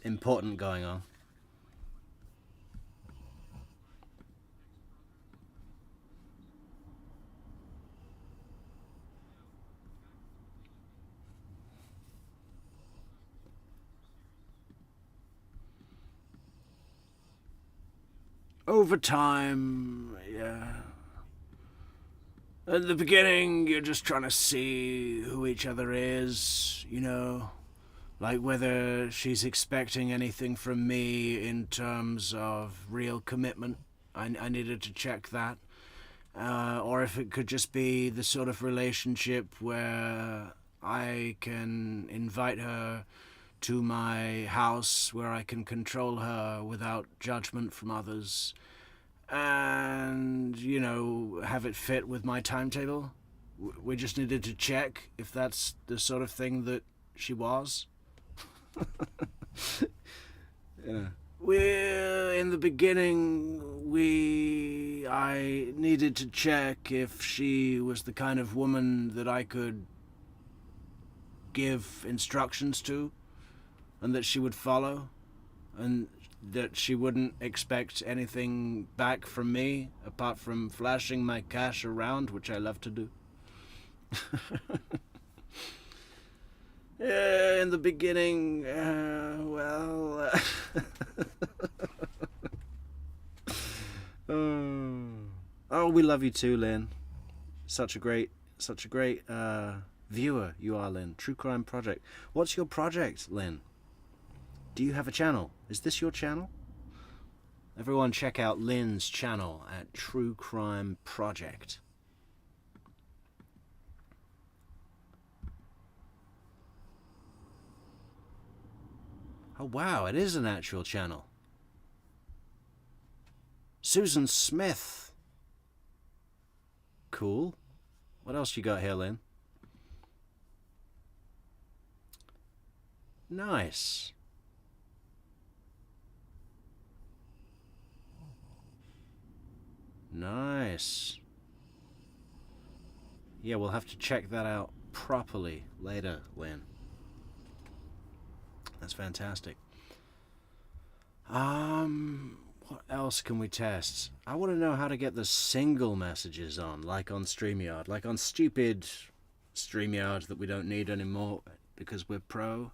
important going on. Over time, yeah. At the beginning, you're just trying to see who each other is, you know, like whether she's expecting anything from me in terms of real commitment. I needed to check that. Or if it could just be the sort of relationship where I can invite her to my house, where I can control her without judgment from others, and, you know, have it fit with my timetable. We just needed to check if that's the sort of thing that she was. Yeah. In the beginning, I needed to check if she was the kind of woman that I could give instructions to, and that she would follow, and that she wouldn't expect anything back from me apart from flashing my cash around, which I love to do. Yeah, in the beginning, well... Oh, we love you too, Lynn. Such a great viewer you are, Lynn. True Crime Project. What's your project, Lynn? Do you have a channel? Is this your channel? Everyone check out Lynn's channel at True Crime Project. Oh wow, it is an actual channel. Susan Smith. Cool. What else you got here, Lynn? Nice. Nice. Yeah, we'll have to check that out properly later, Lynn. That's fantastic. What else can we test? I want to know how to get the single messages on, like on StreamYard, like on stupid StreamYard that we don't need anymore because we're pro.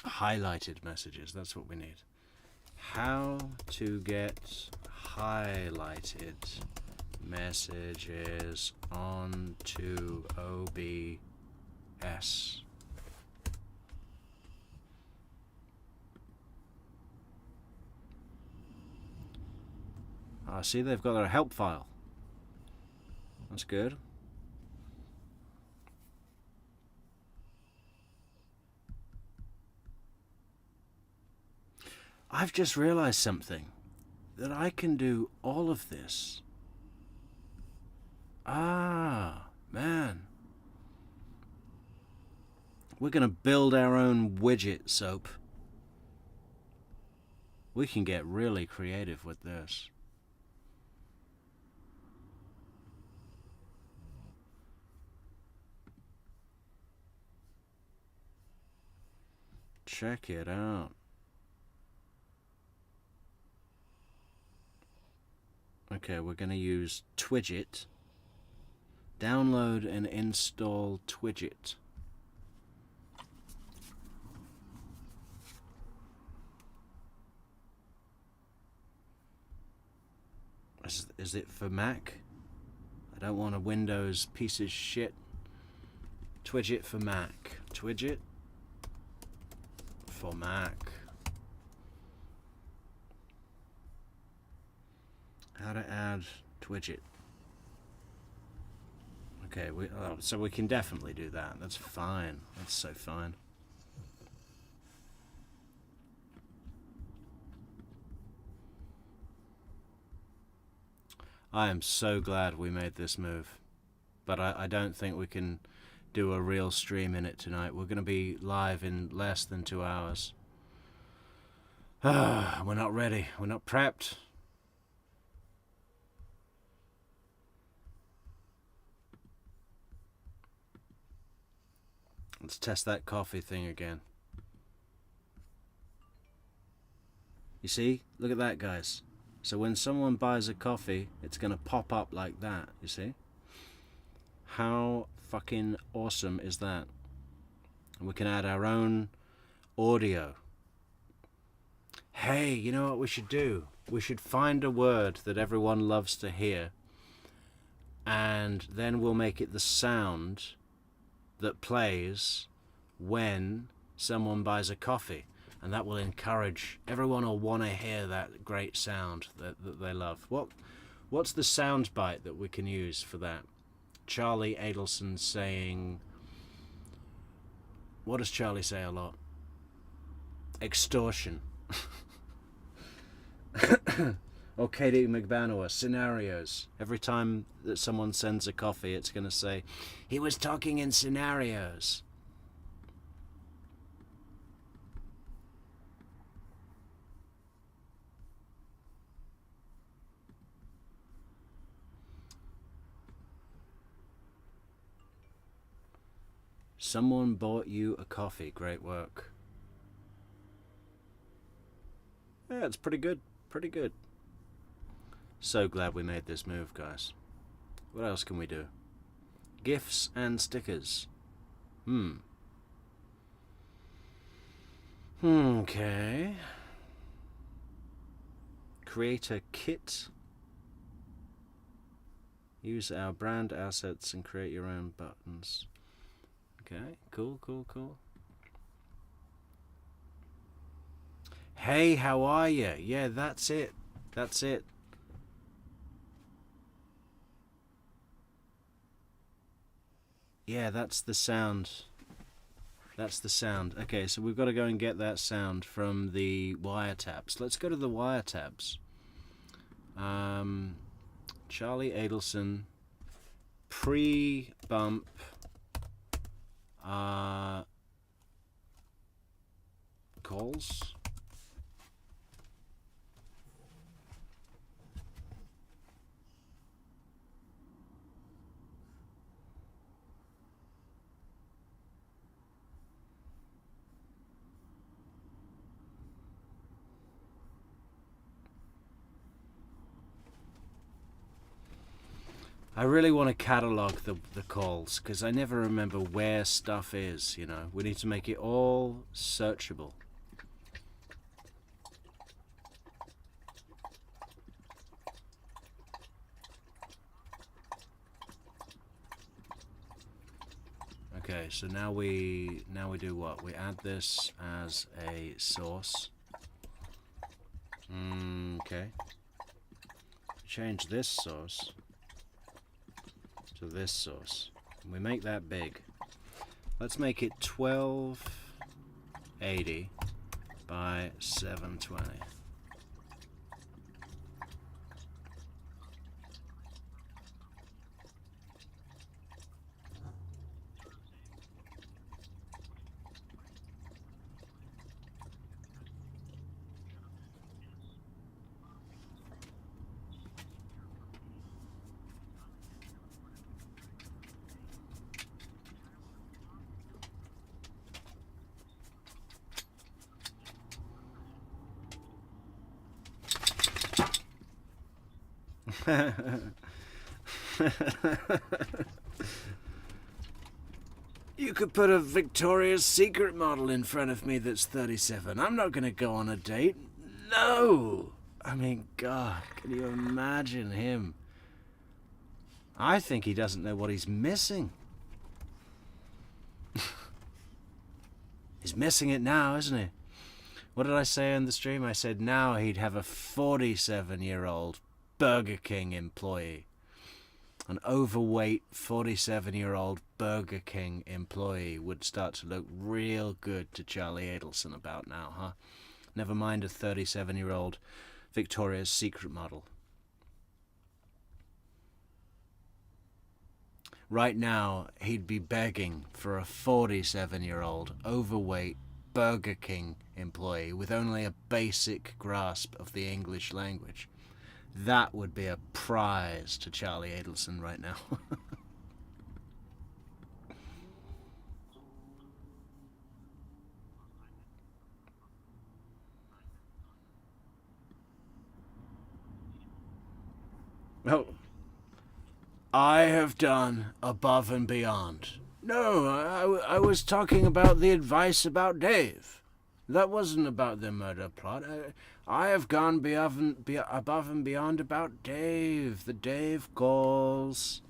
Highlighted messages, that's what we need. How to get highlighted messages onto OBS. See, they've got a help file. That's good. I've just realized something, that I can do all of this. Ah, man. We're going to build our own widget soap. We can get really creative with this. Check it out. Okay, we're going to use Twidget. Download and install Twidget. Is it for Mac? I don't want a Windows piece of shit. Twidget for Mac. Twidget for Mac. How to add Twidget. Okay, so we can definitely do that. That's fine. That's so fine. I am so glad we made this move. But I don't think we can do a real stream in it tonight. We're going to be live in less than 2 hours. We're not ready. We're not prepped. Let's test that coffee thing again. You see? Look at that, guys. So when someone buys a coffee, it's going to pop up like that, you see? How fucking awesome is that? And we can add our own audio. Hey, you know what we should do? We should find a word that everyone loves to hear, and then we'll make it the sound that plays when someone buys a coffee, and that will encourage everyone will want to hear that great sound that they love. What's the sound bite that we can use for that? Charlie Adelson saying, what does Charlie say a lot? Extortion. Or Katie McBanoa, scenarios. Every time that someone sends a coffee, it's going to say, he was talking in scenarios. Someone bought you a coffee. Great work. Yeah, it's pretty good. Pretty good. So glad we made this move, guys. What else can we do? GIFs and stickers. Okay. Create a kit. Use our brand assets and create your own buttons. Okay, cool. Hey, how are you? Yeah, that's it. That's it. Yeah, that's the sound. That's the sound. Okay, so we've got to go and get that sound from the wiretaps. Let's go to the wiretaps. Charlie Adelson. Pre-bump. Calls. I really want to catalog the calls, because I never remember where stuff is, you know. We need to make it all searchable. Okay, so now we do what? We add this as a source. Okay. Change this source to this source. We make that big. Let's make it 1280 by 720. You could put a Victoria's Secret model in front of me that's 37. I'm not going to go on a date. No! I mean, God, can you imagine him? I think he doesn't know what he's missing. He's missing it now, isn't he? What did I say on the stream? I said now he'd have a 47-year-old Burger King employee. An overweight 47-year-old Burger King employee would start to look real good to Charlie Adelson about now, huh? Never mind a 37-year-old Victoria's Secret model. right now he'd be begging for a 47-year-old overweight Burger King employee with only a basic grasp of the English language. That would be a prize to Charlie Adelson right now. Oh, I have done above and beyond. No, I was talking about the advice about Dave. That wasn't about the murder plot. I have gone above and beyond about Dave. The Dave calls.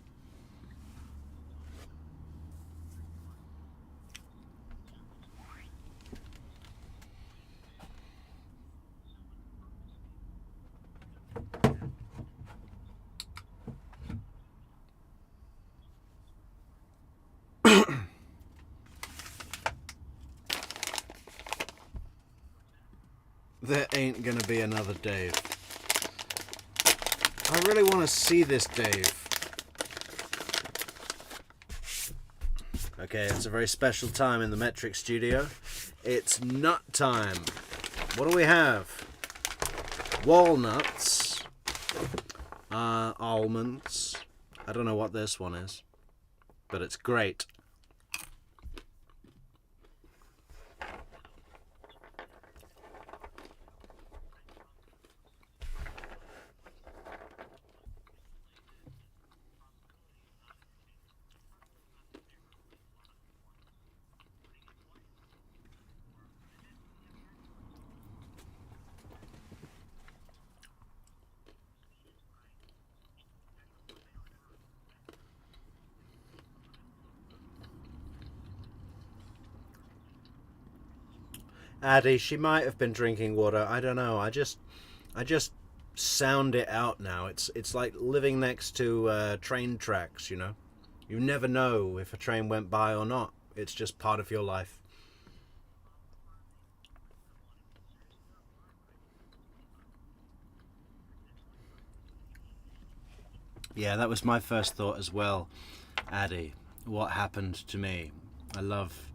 There ain't gonna be another Dave. I really want to see this Dave. Okay, it's a very special time in the Metrix studio. It's nut time. What do we have? Walnuts. Almonds. I don't know what this one is, but it's great. Addie, she might have been drinking water. I don't know. I just sound it out now. It's like living next to train tracks, you know. You never know if a train went by or not. It's just part of your life. Yeah, that was my first thought as well, Addie. What happened to me? I love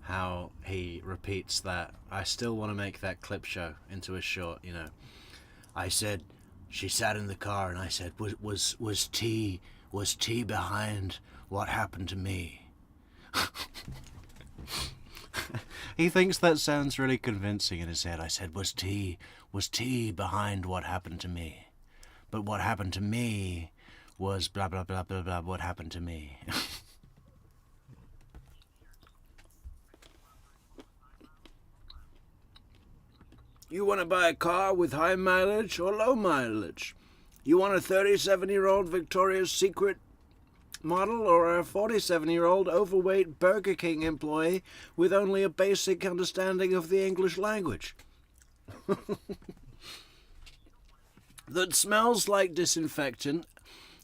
how he repeats that. I still want to make that clip show into a short, you know. I said, she sat in the car and I said, was T behind what happened to me? He thinks that sounds really convincing in his head. I said, was T behind what happened to me? But what happened to me was blah, blah, blah, blah, blah, what happened to me. You want to buy a car with high mileage or low mileage? You want a 37-year-old Victoria's Secret model or a 47-year-old overweight Burger King employee with only a basic understanding of the English language? That smells like disinfectant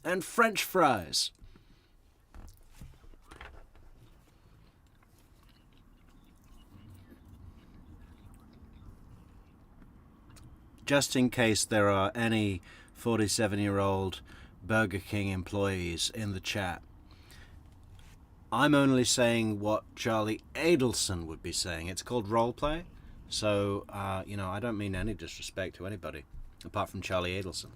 and French fries. Just in case there are any 47-year-old Burger King employees in the chat, I'm only saying what Charlie Adelson would be saying. It's called roleplay, so, you know, I don't mean any disrespect to anybody, apart from Charlie Adelson.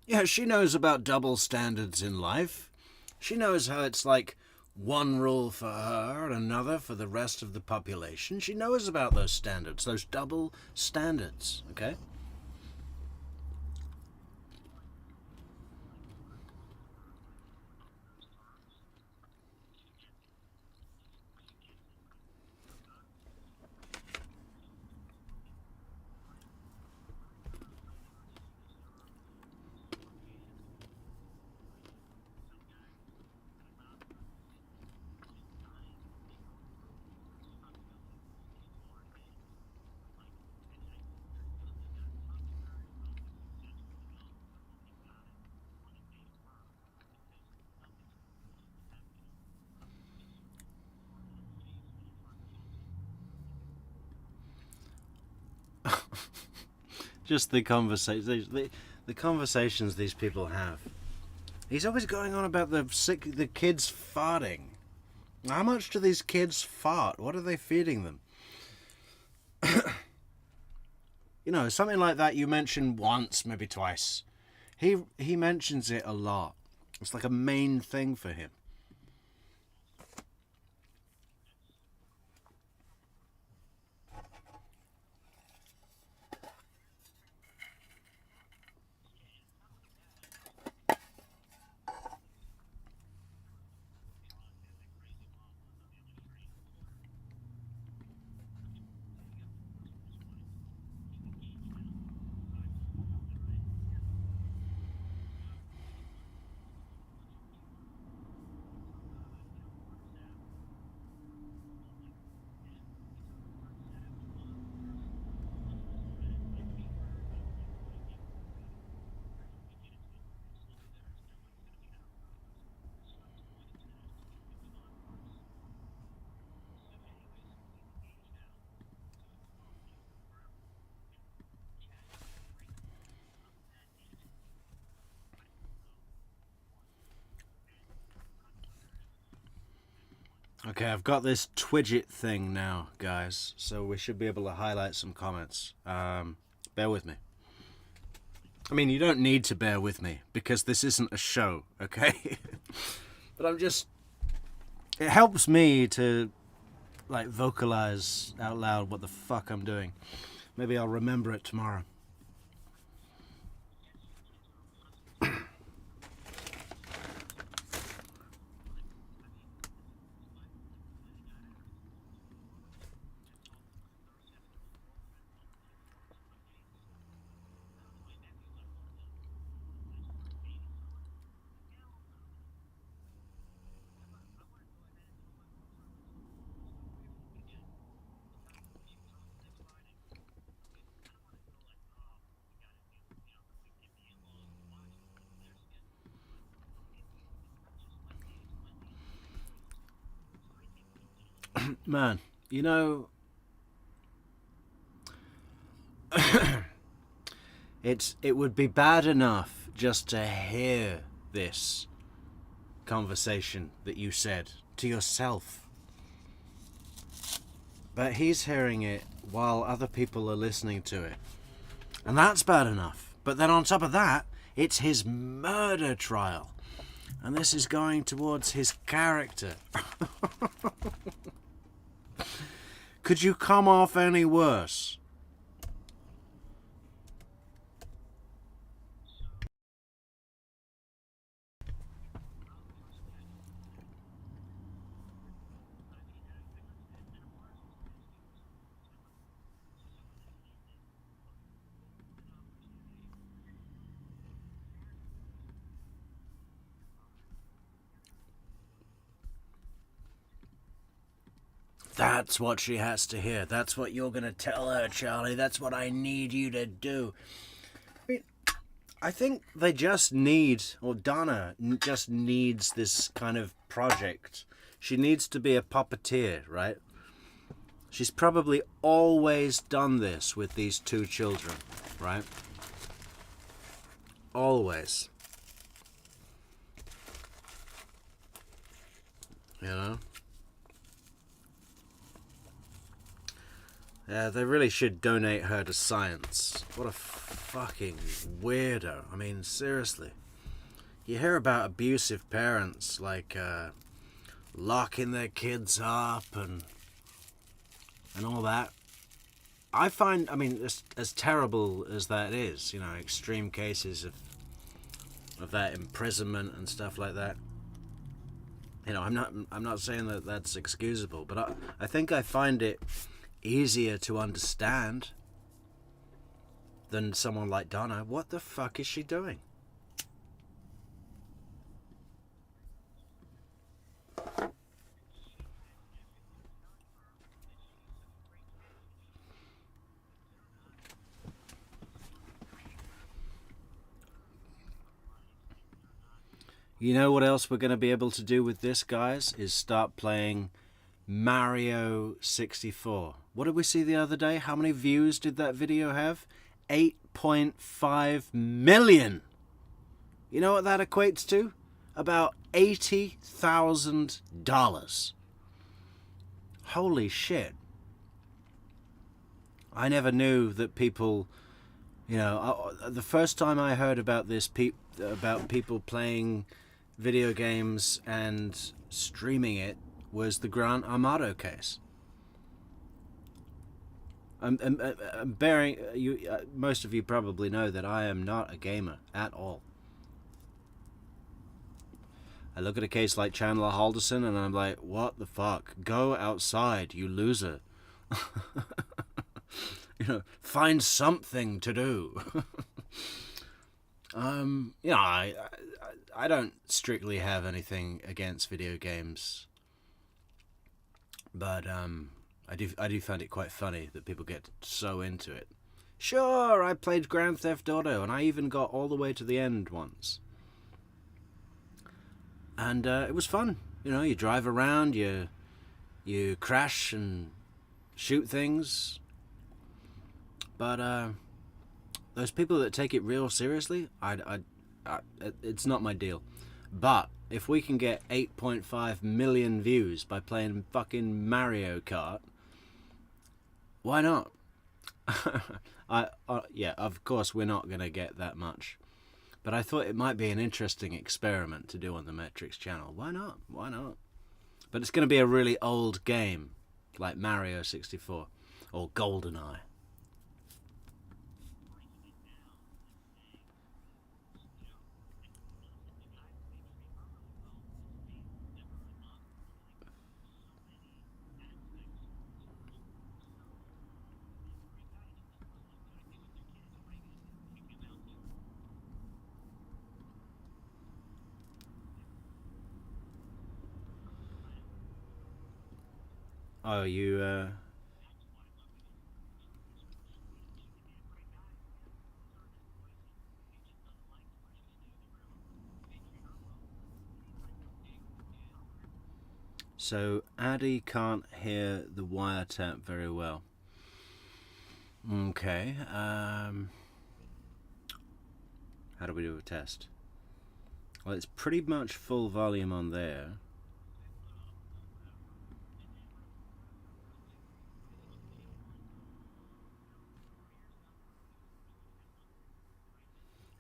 Yeah, she knows about double standards in life. She knows how it's like one rule for her and another for the rest of the population. She knows about those standards, those double standards, okay? just the conversations these people have. He's always going on about the kids farting. How much do these kids fart? What are they feeding them? You know, something like that you mentioned once, maybe twice. He mentions it a lot. It's like a main thing for him. Okay, I've got this widget thing now, guys, so we should be able to highlight some comments. Bear with me. I mean, you don't need to bear with me, because this isn't a show, okay? But I'm just... It helps me to, like, vocalize out loud what the fuck I'm doing. Maybe I'll remember it tomorrow. Man, you know, it would be bad enough just to hear this conversation that you said to yourself. But he's hearing it while other people are listening to it. And that's bad enough. But then on top of that, it's his murder trial. And this is going towards his character. Could you come off any worse? That's what she has to hear. That's what you're going to tell her, Charlie. That's what I need you to do. I mean, I think they just need, or Donna just needs this kind of project. She needs to be a puppeteer, right? She's probably always done this with these two children, right? Always. You know? Yeah, they really should donate her to science. What a fucking weirdo. I mean, seriously. You hear about abusive parents, like, locking their kids up and all that. I find, I mean, as terrible as that is, you know, extreme cases of that imprisonment and stuff like that. You know, I'm not saying that that's excusable, but I think I find it easier to understand than someone like Donna. What the fuck is she doing? You know what else we're going to be able to do with this, guys, is start playing Mario 64. What did we see the other day? How many views did that video have? 8.5 million. You know what that equates to? About $80,000. Holy shit. I never knew that people, you know, the first time I heard about this, about people playing video games and streaming it, was the Gran Armado case. I'm bearing you. Most of you probably know that I am not a gamer at all. I look at a case like Chandler Halderson and I'm like, what the fuck? Go outside, you loser. You know, find something to do. You know, I don't strictly have anything against video games, but I do find it quite funny that people get so into it. Sure, I played Grand Theft Auto and I even got all the way to the end once, and it was fun. You know, you drive around, you crash and shoot things. But those people that take it real seriously, it's not my deal. But if we can get 8.5 million views by playing fucking Mario Kart, why not? Yeah, of course we're not going to get that much. But I thought it might be an interesting experiment to do on the Metrix channel. Why not? Why not? But it's going to be a really old game, like Mario 64 or GoldenEye. Oh, you, So, Addy can't hear the wiretap very well. Okay, how do we do a test? Well, it's pretty much full volume on there.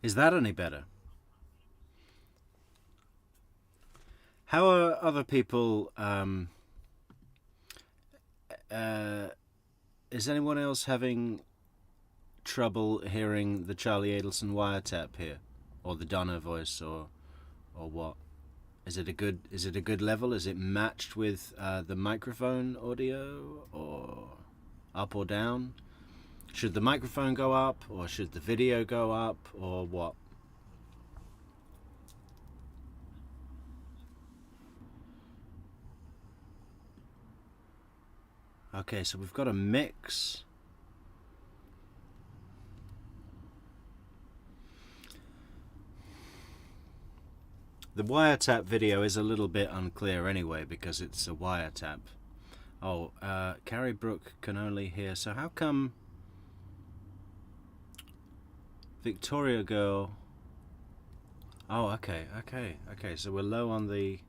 Is that any better? How are other people, is anyone else having trouble hearing the Charlie Adelson wiretap here? Or the Donna voice, or what? Is it a good level? Is it matched with the microphone audio, or up or down? Should the microphone go up, or should the video go up, or what? Okay, so we've got a mix. The wiretap video is a little bit unclear anyway because it's a wiretap. Oh, Carrie Brooke can only hear. So how come Victoria Girl? Oh, okay. So we're low on the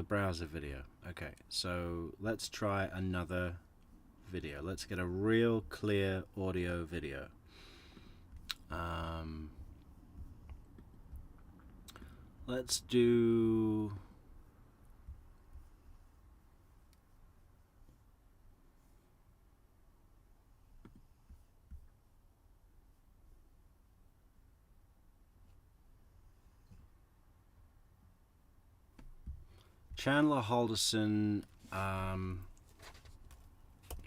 browser video. Okay, so let's try another video. Let's get a real clear audio video. Let's do... Chandler Halderson,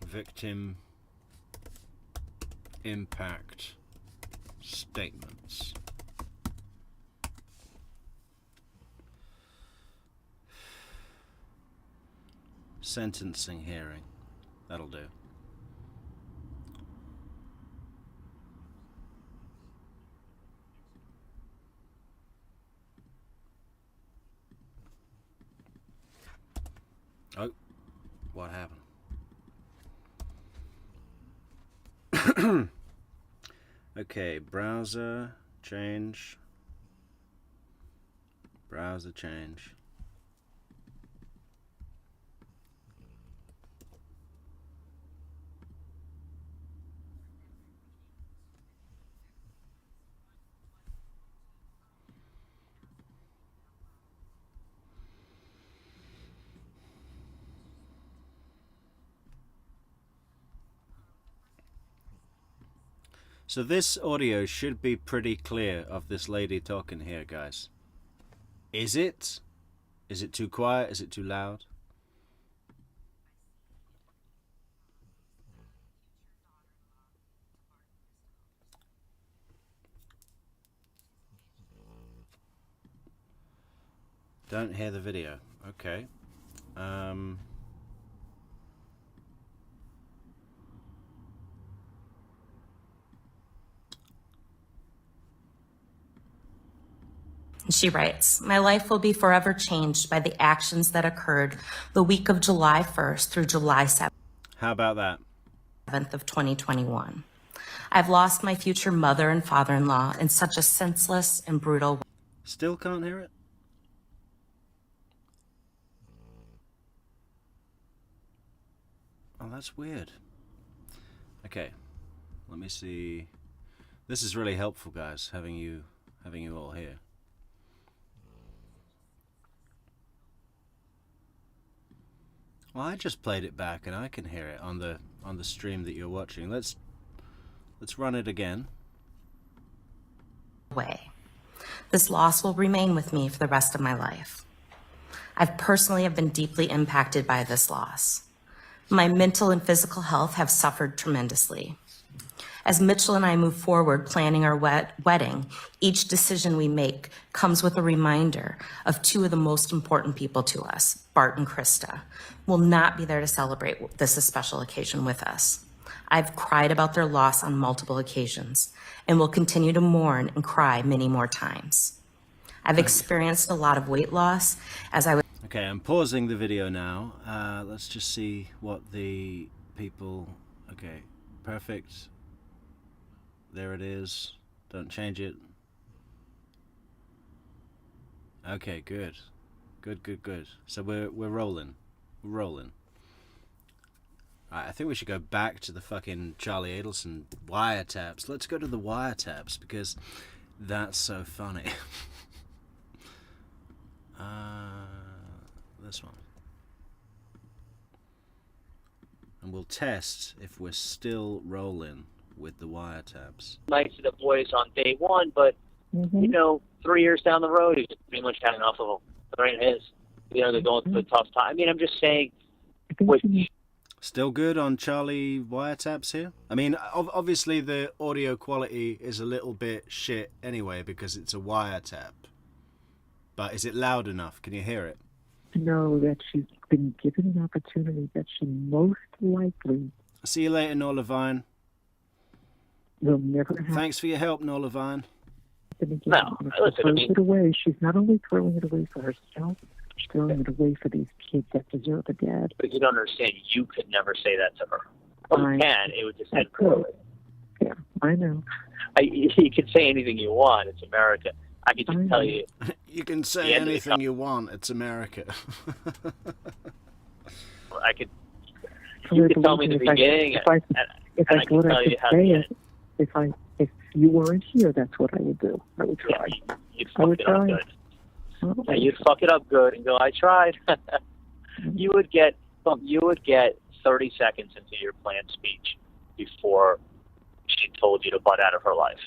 victim impact statements. Sentencing hearing. That'll do. Oh, what happened? Okay, browser change. Browser change. So this audio should be pretty clear of this lady talking here, guys. Is it? Is it too quiet? Is it too loud? Don't hear the video. Okay. She writes, "My life will be forever changed by the actions that occurred the week of July 1st through July 7th. How about that? Of 2021. I've lost my future mother and father-in-law in such a senseless and brutal way." Still can't hear it? Oh, that's weird. Okay, let me see. This is really helpful, guys, having you all here. Well, I just played it back and I can hear it on the stream that you're watching. Let's run it again. This loss will remain with me for the rest of my life. I've personally been deeply impacted by this loss. My mental and physical health have suffered tremendously. As Mitchell and I move forward planning our wedding, each decision we make comes with a reminder of two of the most important people to us, Bart and Krista, will not be there to celebrate this special occasion with us. I've cried about their loss on multiple occasions and will continue to mourn and cry many more times. I've experienced a lot of weight loss as I was... Okay, I'm pausing the video now. Let's just see what the people... Okay, perfect. There it is. Don't change it. Okay, good. Good. So we're rolling. We're rolling. Alright, I think we should go back to the fucking Charlie Adelson wiretaps. Let's go to the wiretaps because that's so funny. This one. And we'll test if we're still rolling with the wiretaps. Nice to the boys on day one, but you know, 3 years down the road, he's pretty much had enough of them. They're in his. You know, they're going through a tough time. I mean, I'm just saying. Still good on Charlie wiretaps here? I mean, obviously the audio quality is a little bit shit anyway because it's a wiretap. But is it loud enough? Can you hear it? Know that she's been given an opportunity that she most likely... See you later, Nor Levine. Will never have. Thanks for your help, Nor Levine. No, listen, I mean... it away. She's not only throwing it away for herself, she's throwing it away for these kids that deserve a dad. But you don't understand, you could never say that to her. Well, you can, it would just end poorly. Yeah, I know. You can say anything you want, it's America. I can just tell you. You can say anything you want, it's America. I could. You could tell me in the beginning, and I can tell you how to get it. If you weren't here, that's what I would do. I would try. You'd fuck it up good. Yeah, you'd fuck it up good and go, I tried. You would get 30 seconds into your planned speech before she told you to butt out of her life.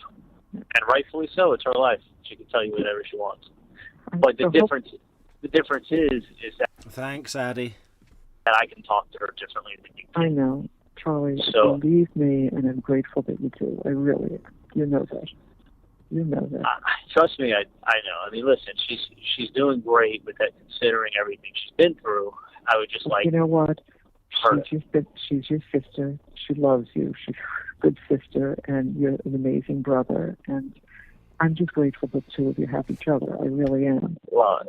And rightfully so, it's her life. She can tell you whatever she wants. But the difference is that... Thanks, Addy. That I can talk to her differently than you can. I know. Charlie, So, believe me, and I'm grateful that you do. I really am. You know that. You know that. Trust me, I know. I mean, listen, she's doing great with that, considering everything she's been through. I would just like... You know what? Her. She's your sister. She loves you. She's a good sister, and you're an amazing brother. And I'm just grateful the two of you have each other. I really am. Well,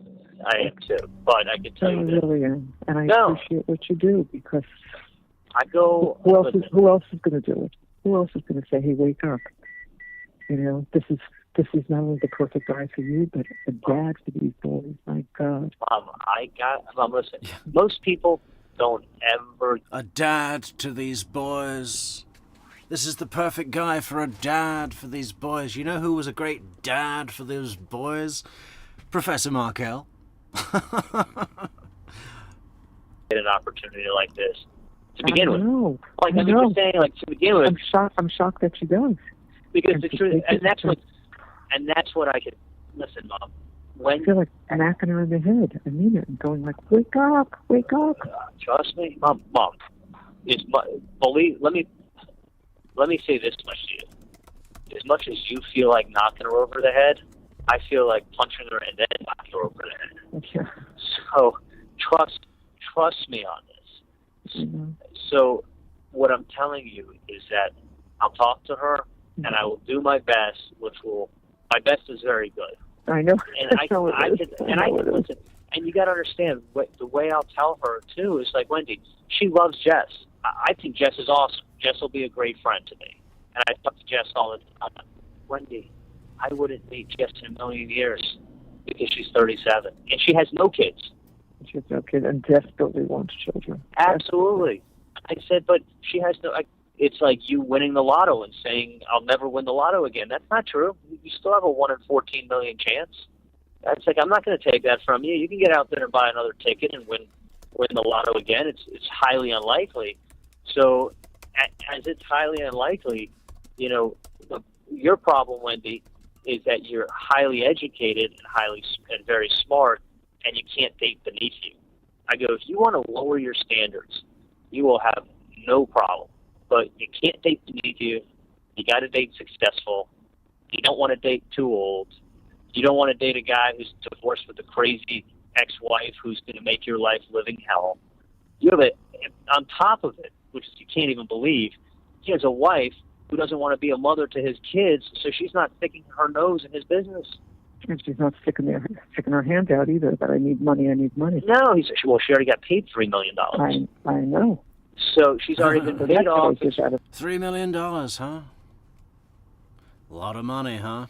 I am too. But I can tell you that. I really am. And I appreciate what you do because... I go... Who else is going to do it? Who else is going to say, hey, wake up? You know, this is not only the perfect guy for you, but a dad for these boys. My God. Listen, most people don't ever... A dad to these boys. This is the perfect guy for a dad for these boys. You know who was a great dad for those boys? Professor Markel. Get an opportunity like this to begin with. Like I'm just saying, like to begin with. I'm shocked that she does. Because the truth, and that's what I could listen, Mom. I feel like smacking her in the head. I mean it. And going like, wake up, wake up. Trust me, Mom. Let me say this much to you. As much as you feel like knocking her over the head, I feel like punching her and then knocking her over the head. Yeah. So trust me on this. Mm-hmm. So what I'm telling you is that I'll talk to her and I will do my best, my best is very good. I know. And I can listen. And you got to understand the way I'll tell her too is like, Wendy, she loves Jess. I think Jess is awesome. Jess will be a great friend to me. And I talk to Jess all the time. Wendy, I wouldn't meet Jess in a million years because she's 37 and she has no kids. She has no kids and desperately wants children. Absolutely. I said, but she has no. It's like you winning the lotto and saying, I'll never win the lotto again. That's not true. You still have a 1 in 14 million chance. That's like, I'm not going to take that from you. You can get out there and buy another ticket and win the lotto again. It's highly unlikely. So as it's highly unlikely, you know, your problem, Wendy, is that you're highly educated and very smart, and you can't date beneath you. I go, if you want to lower your standards, you will have no problem. But you can't date beneath you. You got to date successful. You don't want to date too old. You don't want to date a guy who's divorced with a crazy ex-wife who's going to make your life living hell. You have on top of it, which you can't even believe, he has a wife who doesn't want to be a mother to his kids, so she's not sticking her nose in his business. And she's not sticking her hand out either, but I need money. No, she already got paid $3 million. I know. So she's already been paid off. $3 million, huh? A lot of money, huh?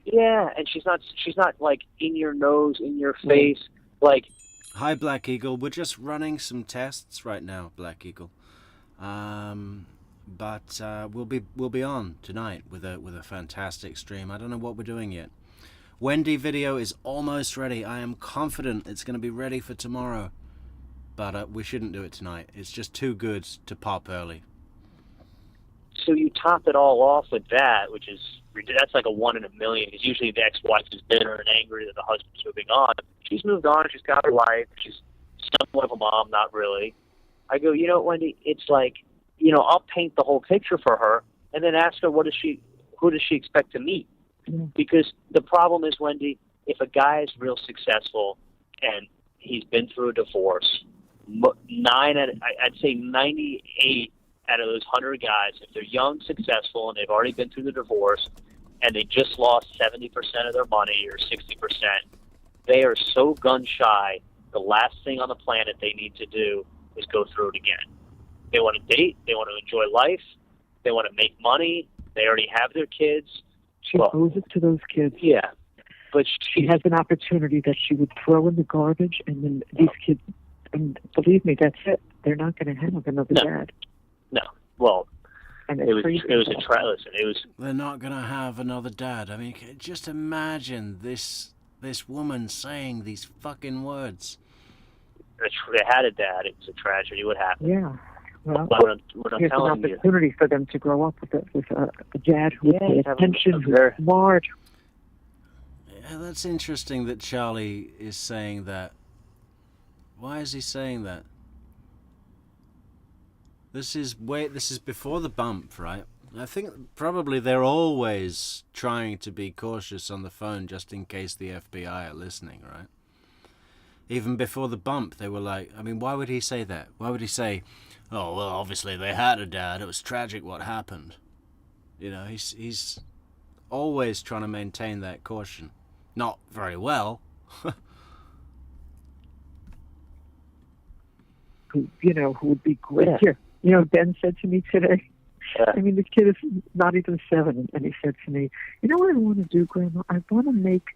Yeah, and she's not like in your nose, in your face, like. Hi, Black Eagle. We're just running some tests right now, Black Eagle. But we'll be on tonight with a fantastic stream. I don't know what we're doing yet. Wendy video is almost ready. I am confident it's going to be ready for tomorrow. But we shouldn't do it tonight. It's just too good to pop early. So you top it all off with that, that's like a 1 in a million. Because usually the ex-wife is bitter and angry that the husband's moving on. She's moved on. She's got her life. She's somewhat of a mom, not really. I go, you know, Wendy, it's like, you know, I'll paint the whole picture for her and then ask her who does she expect to meet? Because the problem is, Wendy, if a guy is real successful and he's been through a divorce, I'd say 98 out of those 100 guys, if they're young, successful, and they've already been through the divorce, and they just lost 70% of their money or 60%, they are so gun-shy, the last thing on the planet they need to do is go through it again. They want to date, they want to enjoy life, they want to make money, they already have their kids. She owes it to those kids. Yeah. But she has an opportunity that she would throw in the garbage, and then these kids, and believe me, that's it. They're not going to have another dad. No. Well, and it was a listen. They're not going to have another dad. I mean, just imagine this woman saying these fucking words. They had a dad. It was a tragedy. What happened? Yeah. Well, what I'm here's an telling opportunity for them to grow up with a dad who pays attention, who's smart. Yeah, that's interesting that Charlie is saying that. Why is he saying that? This is before the bump, right? I think probably they're always trying to be cautious on the phone just in case the FBI are listening, right? Even before the bump, they were like, I mean, why would he say that? Why would he say, oh, well, obviously they had a dad. It was tragic what happened. You know, he's always trying to maintain that caution. Not very well. Who would be great here. You know, Ben said to me today, I mean, the kid is not even 7, and he said to me, "You know what I want to do, Grandma? I want to make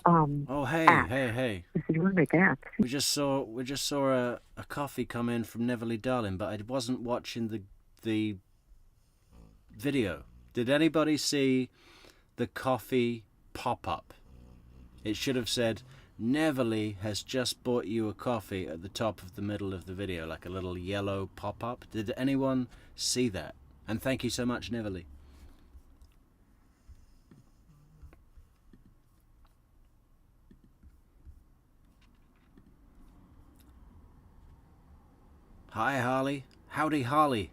apps." Hey! I said, "You want to make apps?" We just saw a coffee come in from Neverly Darling, but I wasn't watching the video. Did anybody see the coffee pop-up? It should have said, Neverly has just bought you a coffee at the top of the middle of the video, like a little yellow pop-up. Did anyone see that? And thank you so much, Neverly. Hi, Harley. Howdy, Harley.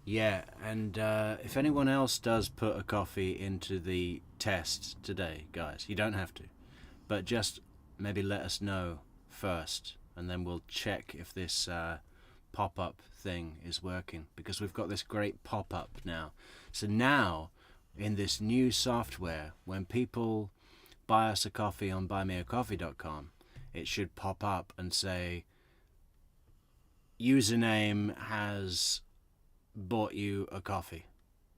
Yeah, and if anyone else does put a coffee into the test today, guys, you don't have to, but just maybe let us know first, and then we'll check if this pop-up thing is working, because we've got this great pop-up now. So now, in this new software, when people buy us a coffee on buymeacoffee.com, it should pop up and say, username has bought you a coffee,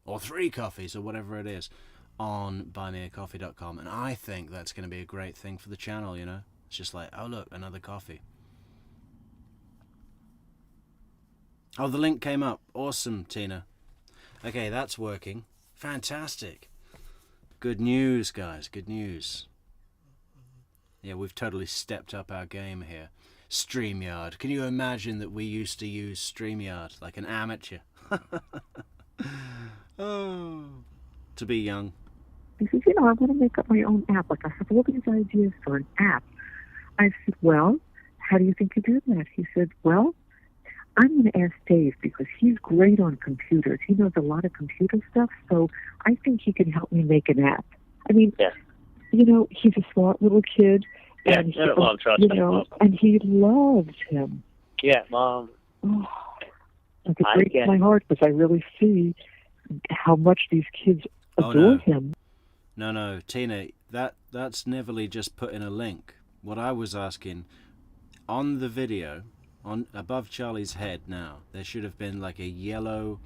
or 3 coffees, or whatever it is, on buymeacoffee.com. And I think that's going to be a great thing for the channel, you know? It's just like, oh look, another coffee. Oh, the link came up. Awesome, Tina. Okay, that's working. Fantastic. Good news, guys. Good news. Yeah, we've totally stepped up our game here. StreamYard. Can you imagine that we used to use StreamYard like an amateur? Oh, to be young. He says, "You know, I want to make up my own app. Like, I have all these ideas for an app." I said, "Well, how do you think you do that?" He said, "Well, I'm going to ask Dave because he's great on computers. He knows a lot of computer stuff, so I think he can help me make an app." I mean, you know, he's a smart little kid. Yeah, and Mom, trust you me. know, and he loves him. Yeah, Mom. Oh, it breaks my heart because I really see how much these kids adore him. No, Tina, that's Neverly just put in a link. What I was asking, on the video, on above Charlie's head now, there should have been like a yellow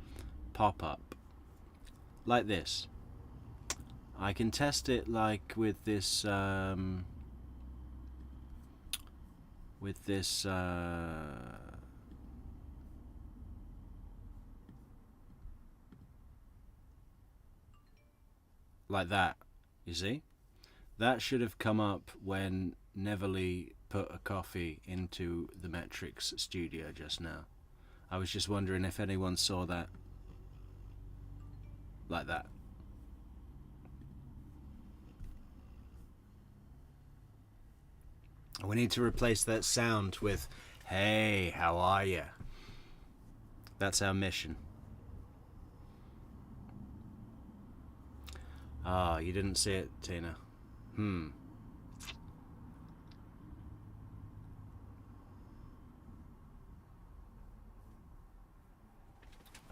pop-up, like this. I can test it like with this, like that, you see? That should have come up when Neverly put a coffee into the Metrix studio just now. I was just wondering if anyone saw that. Like that. We need to replace that sound with, "Hey, how are ya?" That's our mission. Ah, you didn't see it, Tina.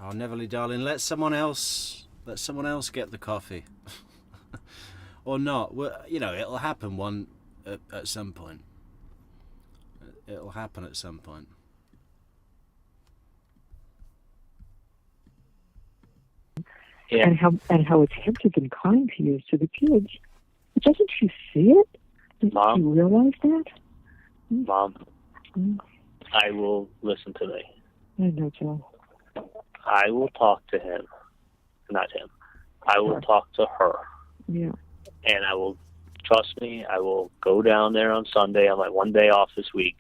Oh, Neverly darling, let someone else get the coffee. Or not. Well, you know, it'll happen at some point. It'll happen at some point. Yeah. And how attentive and kind he is to the kids. But doesn't she see it? Doesn't Mom? she realize that? Mom, I will listen today. I know, Joe. I will talk to him. Not him. I will talk to her. Yeah. And I will, trust me, I will go down there on Sunday. I'm like 1 day off this week.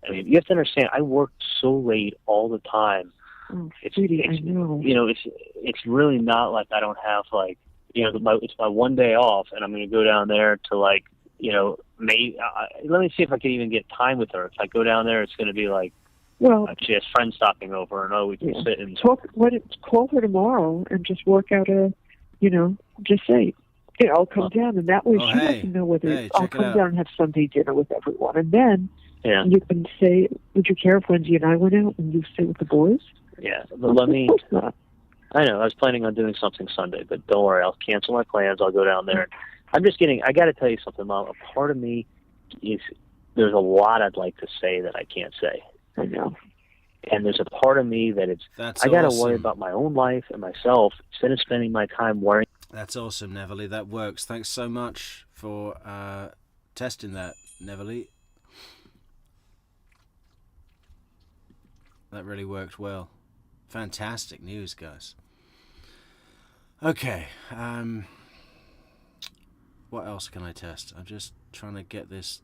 I mean, you have to understand, I work so late all the time. Oh, sweetie, I know. You know, it's really not like I don't have, like, you know, it's my 1 day off, and I'm going to go down there to, like, you know, let me see if I can even get time with her. If I go down there, it's going to be like, well, she has friends stopping over, and we can sit and call her tomorrow and just work out just say, "Hey, I'll come down," and that way she doesn't know whether I'll come down and have Sunday dinner with everyone, and then you can say, "Would you care if Wendy and I went out and you stay with the boys?" Yeah, but let me. I know I was planning on doing something Sunday, but don't worry, I'll cancel my plans. I'll go down there. I'm just kidding. I got to tell you something, Mom. A part of me there's a lot I'd like to say that I can't say. I know. And there's a part of me that I got to worry about my own life and myself instead of spending my time worrying. That's awesome, Neville. That works. Thanks so much for testing that, Neville. That really worked well. Fantastic news, guys. Okay. What else can I test? I'm just trying to get this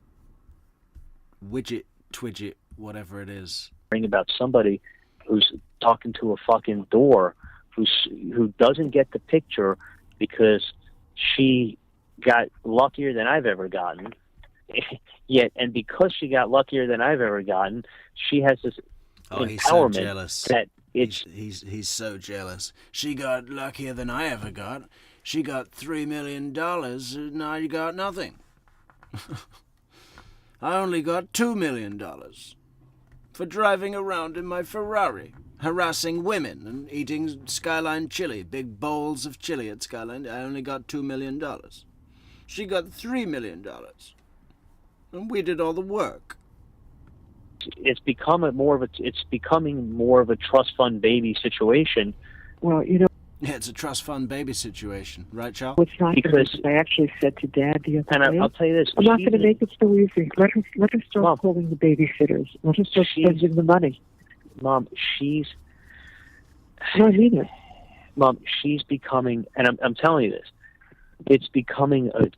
widget, twidget, whatever it is. About somebody who's talking to a fucking door, who doesn't get the picture because she got luckier than I've ever gotten. Yet, and because she got luckier than I've ever gotten, she has this empowerment. He's so jealous. That he's so jealous. She got luckier than I ever got. She got $3 million, and now you got nothing. I only got $2 million for driving around in my Ferrari, harassing women and eating Skyline chili, big bowls of chili at Skyline. I only got $2 million. She got $3 million, and we did all the work. It's becoming more of a trust fund baby situation. Well, yeah, it's a trust fund baby situation, right, Charles? It's not because I actually said to Dad the other day, I'll tell you this: I'm not going to make it so easy. Let her start calling the babysitters. Let her start spending the money. Mom, Mom, she's becoming, and I'm telling you this, it's becoming a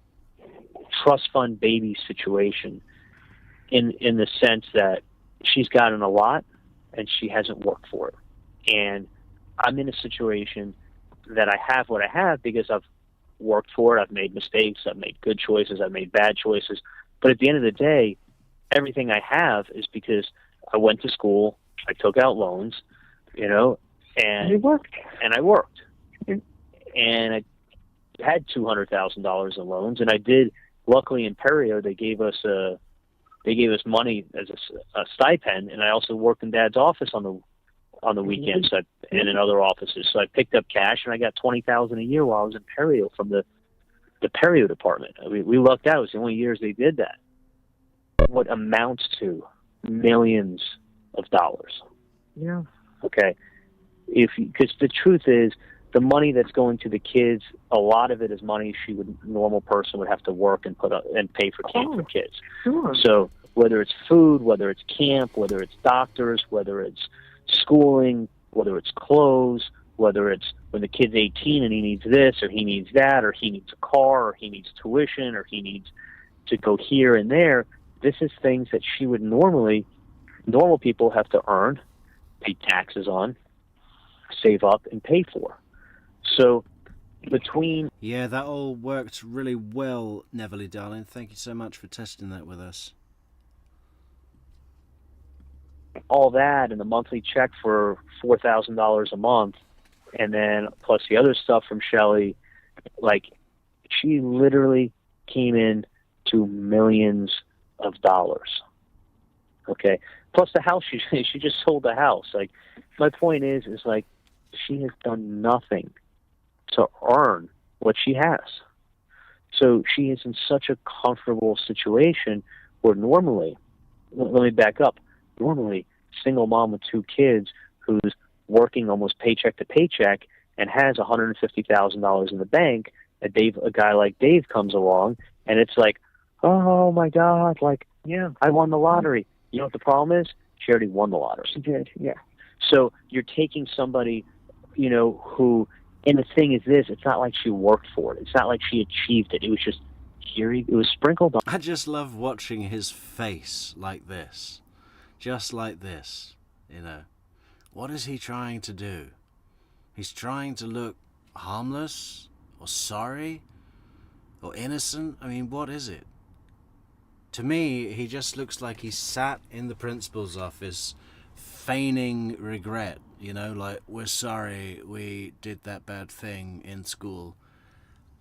trust fund baby situation in the sense that she's gotten a lot and she hasn't worked for it. And I'm in a situation that I have what I have because I've worked for it, I've made mistakes, I've made good choices, I've made bad choices. But at the end of the day, everything I have is because I went to school, I took out loans, and you worked. And I worked. And I had $200,000 in loans, and I did. Luckily, in Perio, they gave us money as a stipend, and I also worked in Dad's office on the weekends and in other offices. So I picked up cash, and I got $20,000 a year while I was in Perio from the Perio department. We lucked out. It was the only years they did that. What amounts to millions of dollars. Yeah. Okay. Because the truth is, the money that's going to the kids, a lot of it is money normal person would have to work and pay for camp for kids. Sure. So whether it's food, whether it's camp, whether it's doctors, whether it's schooling, whether it's clothes, whether it's when the kid's 18 and he needs this or he needs that or he needs a car or he needs tuition or he needs to go here and there, this is things that she would normal people have to earn, pay taxes on, save up, and pay for. So between... Yeah, that all worked really well, Neville, darling. Thank you so much for testing that with us. All that and the monthly check for $4,000 a month, and then plus the other stuff from Shelley, she literally came in to millions of dollars. Okay? Plus the house, she just sold the house. My point is she has done nothing to earn what she has. So she is in such a comfortable situation where normally, let me back up, normally single mom with 2 kids who's working almost paycheck to paycheck and has $150,000 in the bank, a guy like Dave comes along and it's oh my God, yeah, I won the lottery. You know what the problem is? She already won the lottery. She did, yeah. So you're taking somebody, who, and the thing is this, it's not like she worked for it. It's not like she achieved it. It was just it was sprinkled on. I just love watching his face like this. Just like this, What is he trying to do? He's trying to look harmless or sorry or innocent. I mean, what is it? To me, he just looks like he sat in the principal's office feigning regret, we're sorry we did that bad thing in school,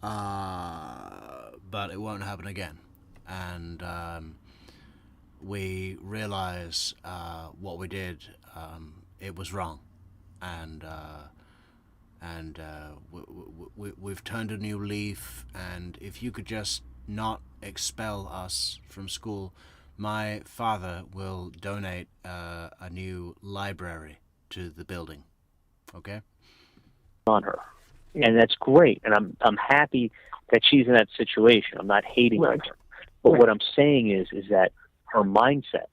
but it won't happen again. And we realize what we did, it was wrong. And we've turned a new leaf, and if you could just not expel us from school, my father will donate a new library to the building. Okay? On her. And that's great. And I'm happy that she's in that situation. I'm not hating Right. her. But Right. what I'm saying is that her mindset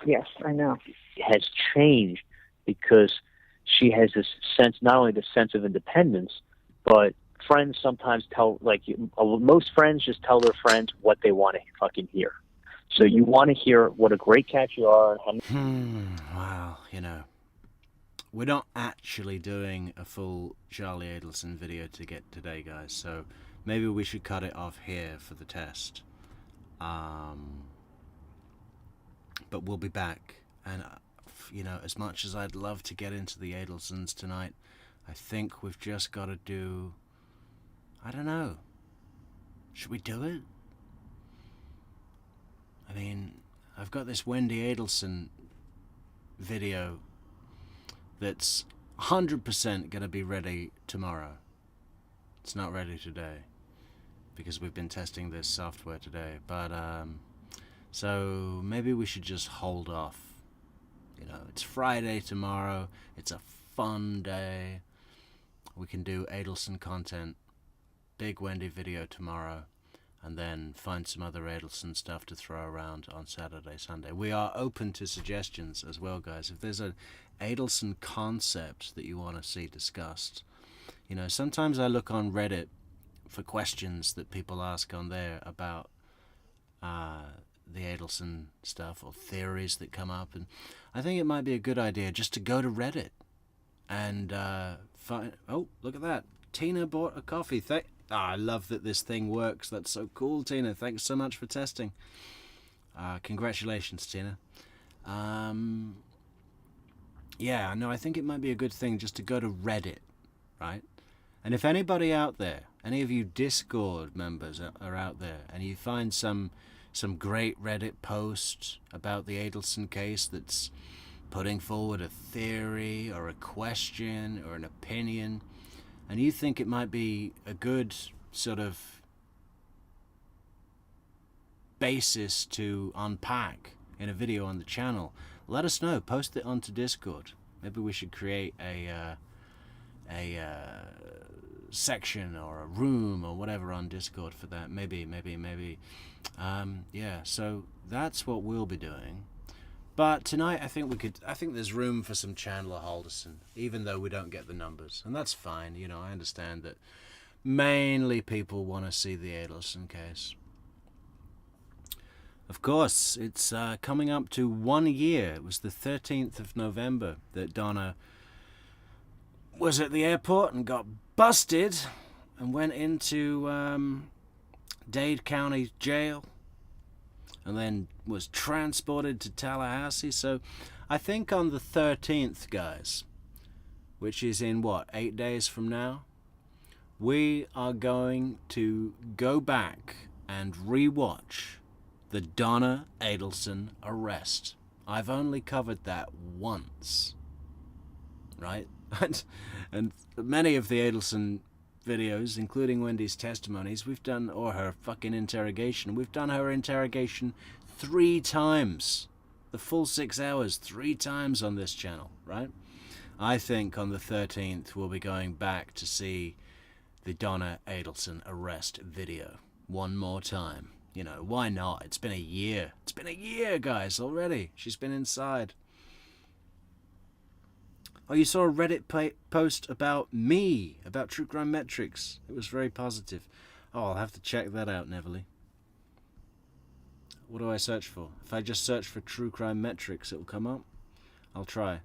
Yes, I know. has changed because she has this sense, not only the sense of independence, but friends sometimes tell, like, most friends just tell their friends what they want to fucking hear. So you want to hear what a great cat you are. Well, you know, we're not actually doing a full Charlie Adelson video to get today, guys, so maybe we should cut it off here for the test. But we'll be back, and you know, as much as I'd love to get into the Adelsons tonight, I think we've just got to do, I don't know, should we do it? I mean, I've got this Wendy Adelson video that's 100% going to be ready tomorrow. It's not ready today because we've been testing this software today, but so maybe we should just hold off. You know, it's Friday tomorrow, it's a fun day, we can do Adelson content, big Wendy video tomorrow, and then find some other Adelson stuff to throw around on Saturday, Sunday. We are open to suggestions as well, guys. If there's an Adelson concept that you want to see discussed, you know, sometimes I look on Reddit for questions that people ask on there about the Adelson stuff or theories that come up, and I think it might be a good idea just to go to Reddit and find... Oh, look at that. Tina bought a coffee. I love that this thing works. That's so cool, Tina. Thanks so much for testing. Congratulations, Tina. Yeah, no, I think it might be a good thing just to go to Reddit, right? And if anybody out there, any of you Discord members are out there, and you find some great Reddit post about the Adelson case that's putting forward a theory or a question or an opinion, and you think it might be a good sort of basis to unpack in a video on the channel, let us know. Post it onto Discord. Maybe we should create a section or a room or whatever on Discord for that. Maybe. Yeah, so that's what we'll be doing. But tonight I think there's room for some Chandler Halderson, even though we don't get the numbers. And that's fine, you know, I understand that mainly people want to see the Adelson case. Of course, it's coming up to 1 year. It was the 13th of November that Donna was at the airport and got busted and went into Dade County Jail and then was transported to Tallahassee. So I think on the 13th, guys, which is in what, 8 days from now, we are going to go back and rewatch the Donna Adelson arrest. I've only covered that once, right? And many of the Adelson videos, including Wendy's testimonies, we've done, or her fucking interrogation, we've done her interrogation 3 times. The full 6 hours, 3 times on this channel, right? I think on the 13th we'll be going back to see the Donna Adelson arrest video one more time. You know, why not? It's been a year. It's been a year, guys, already. She's been inside. Oh, you saw a Reddit post about me, about True Crime Metrix. It was very positive. Oh, I'll have to check that out, Neverly. What do I search for? If I just search for True Crime Metrix, it'll come up. I'll try.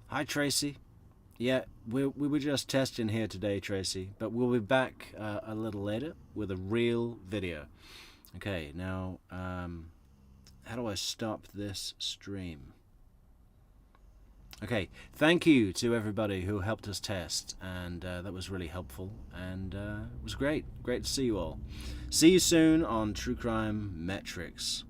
Hi, Tracy. Yeah, we were just testing here today, Tracy, but we'll be back a little later with a real video. Okay, now, how do I stop this stream? Okay, thank you to everybody who helped us test, and that was really helpful, and it was great. Great to see you all. See you soon on True Crime Metrix.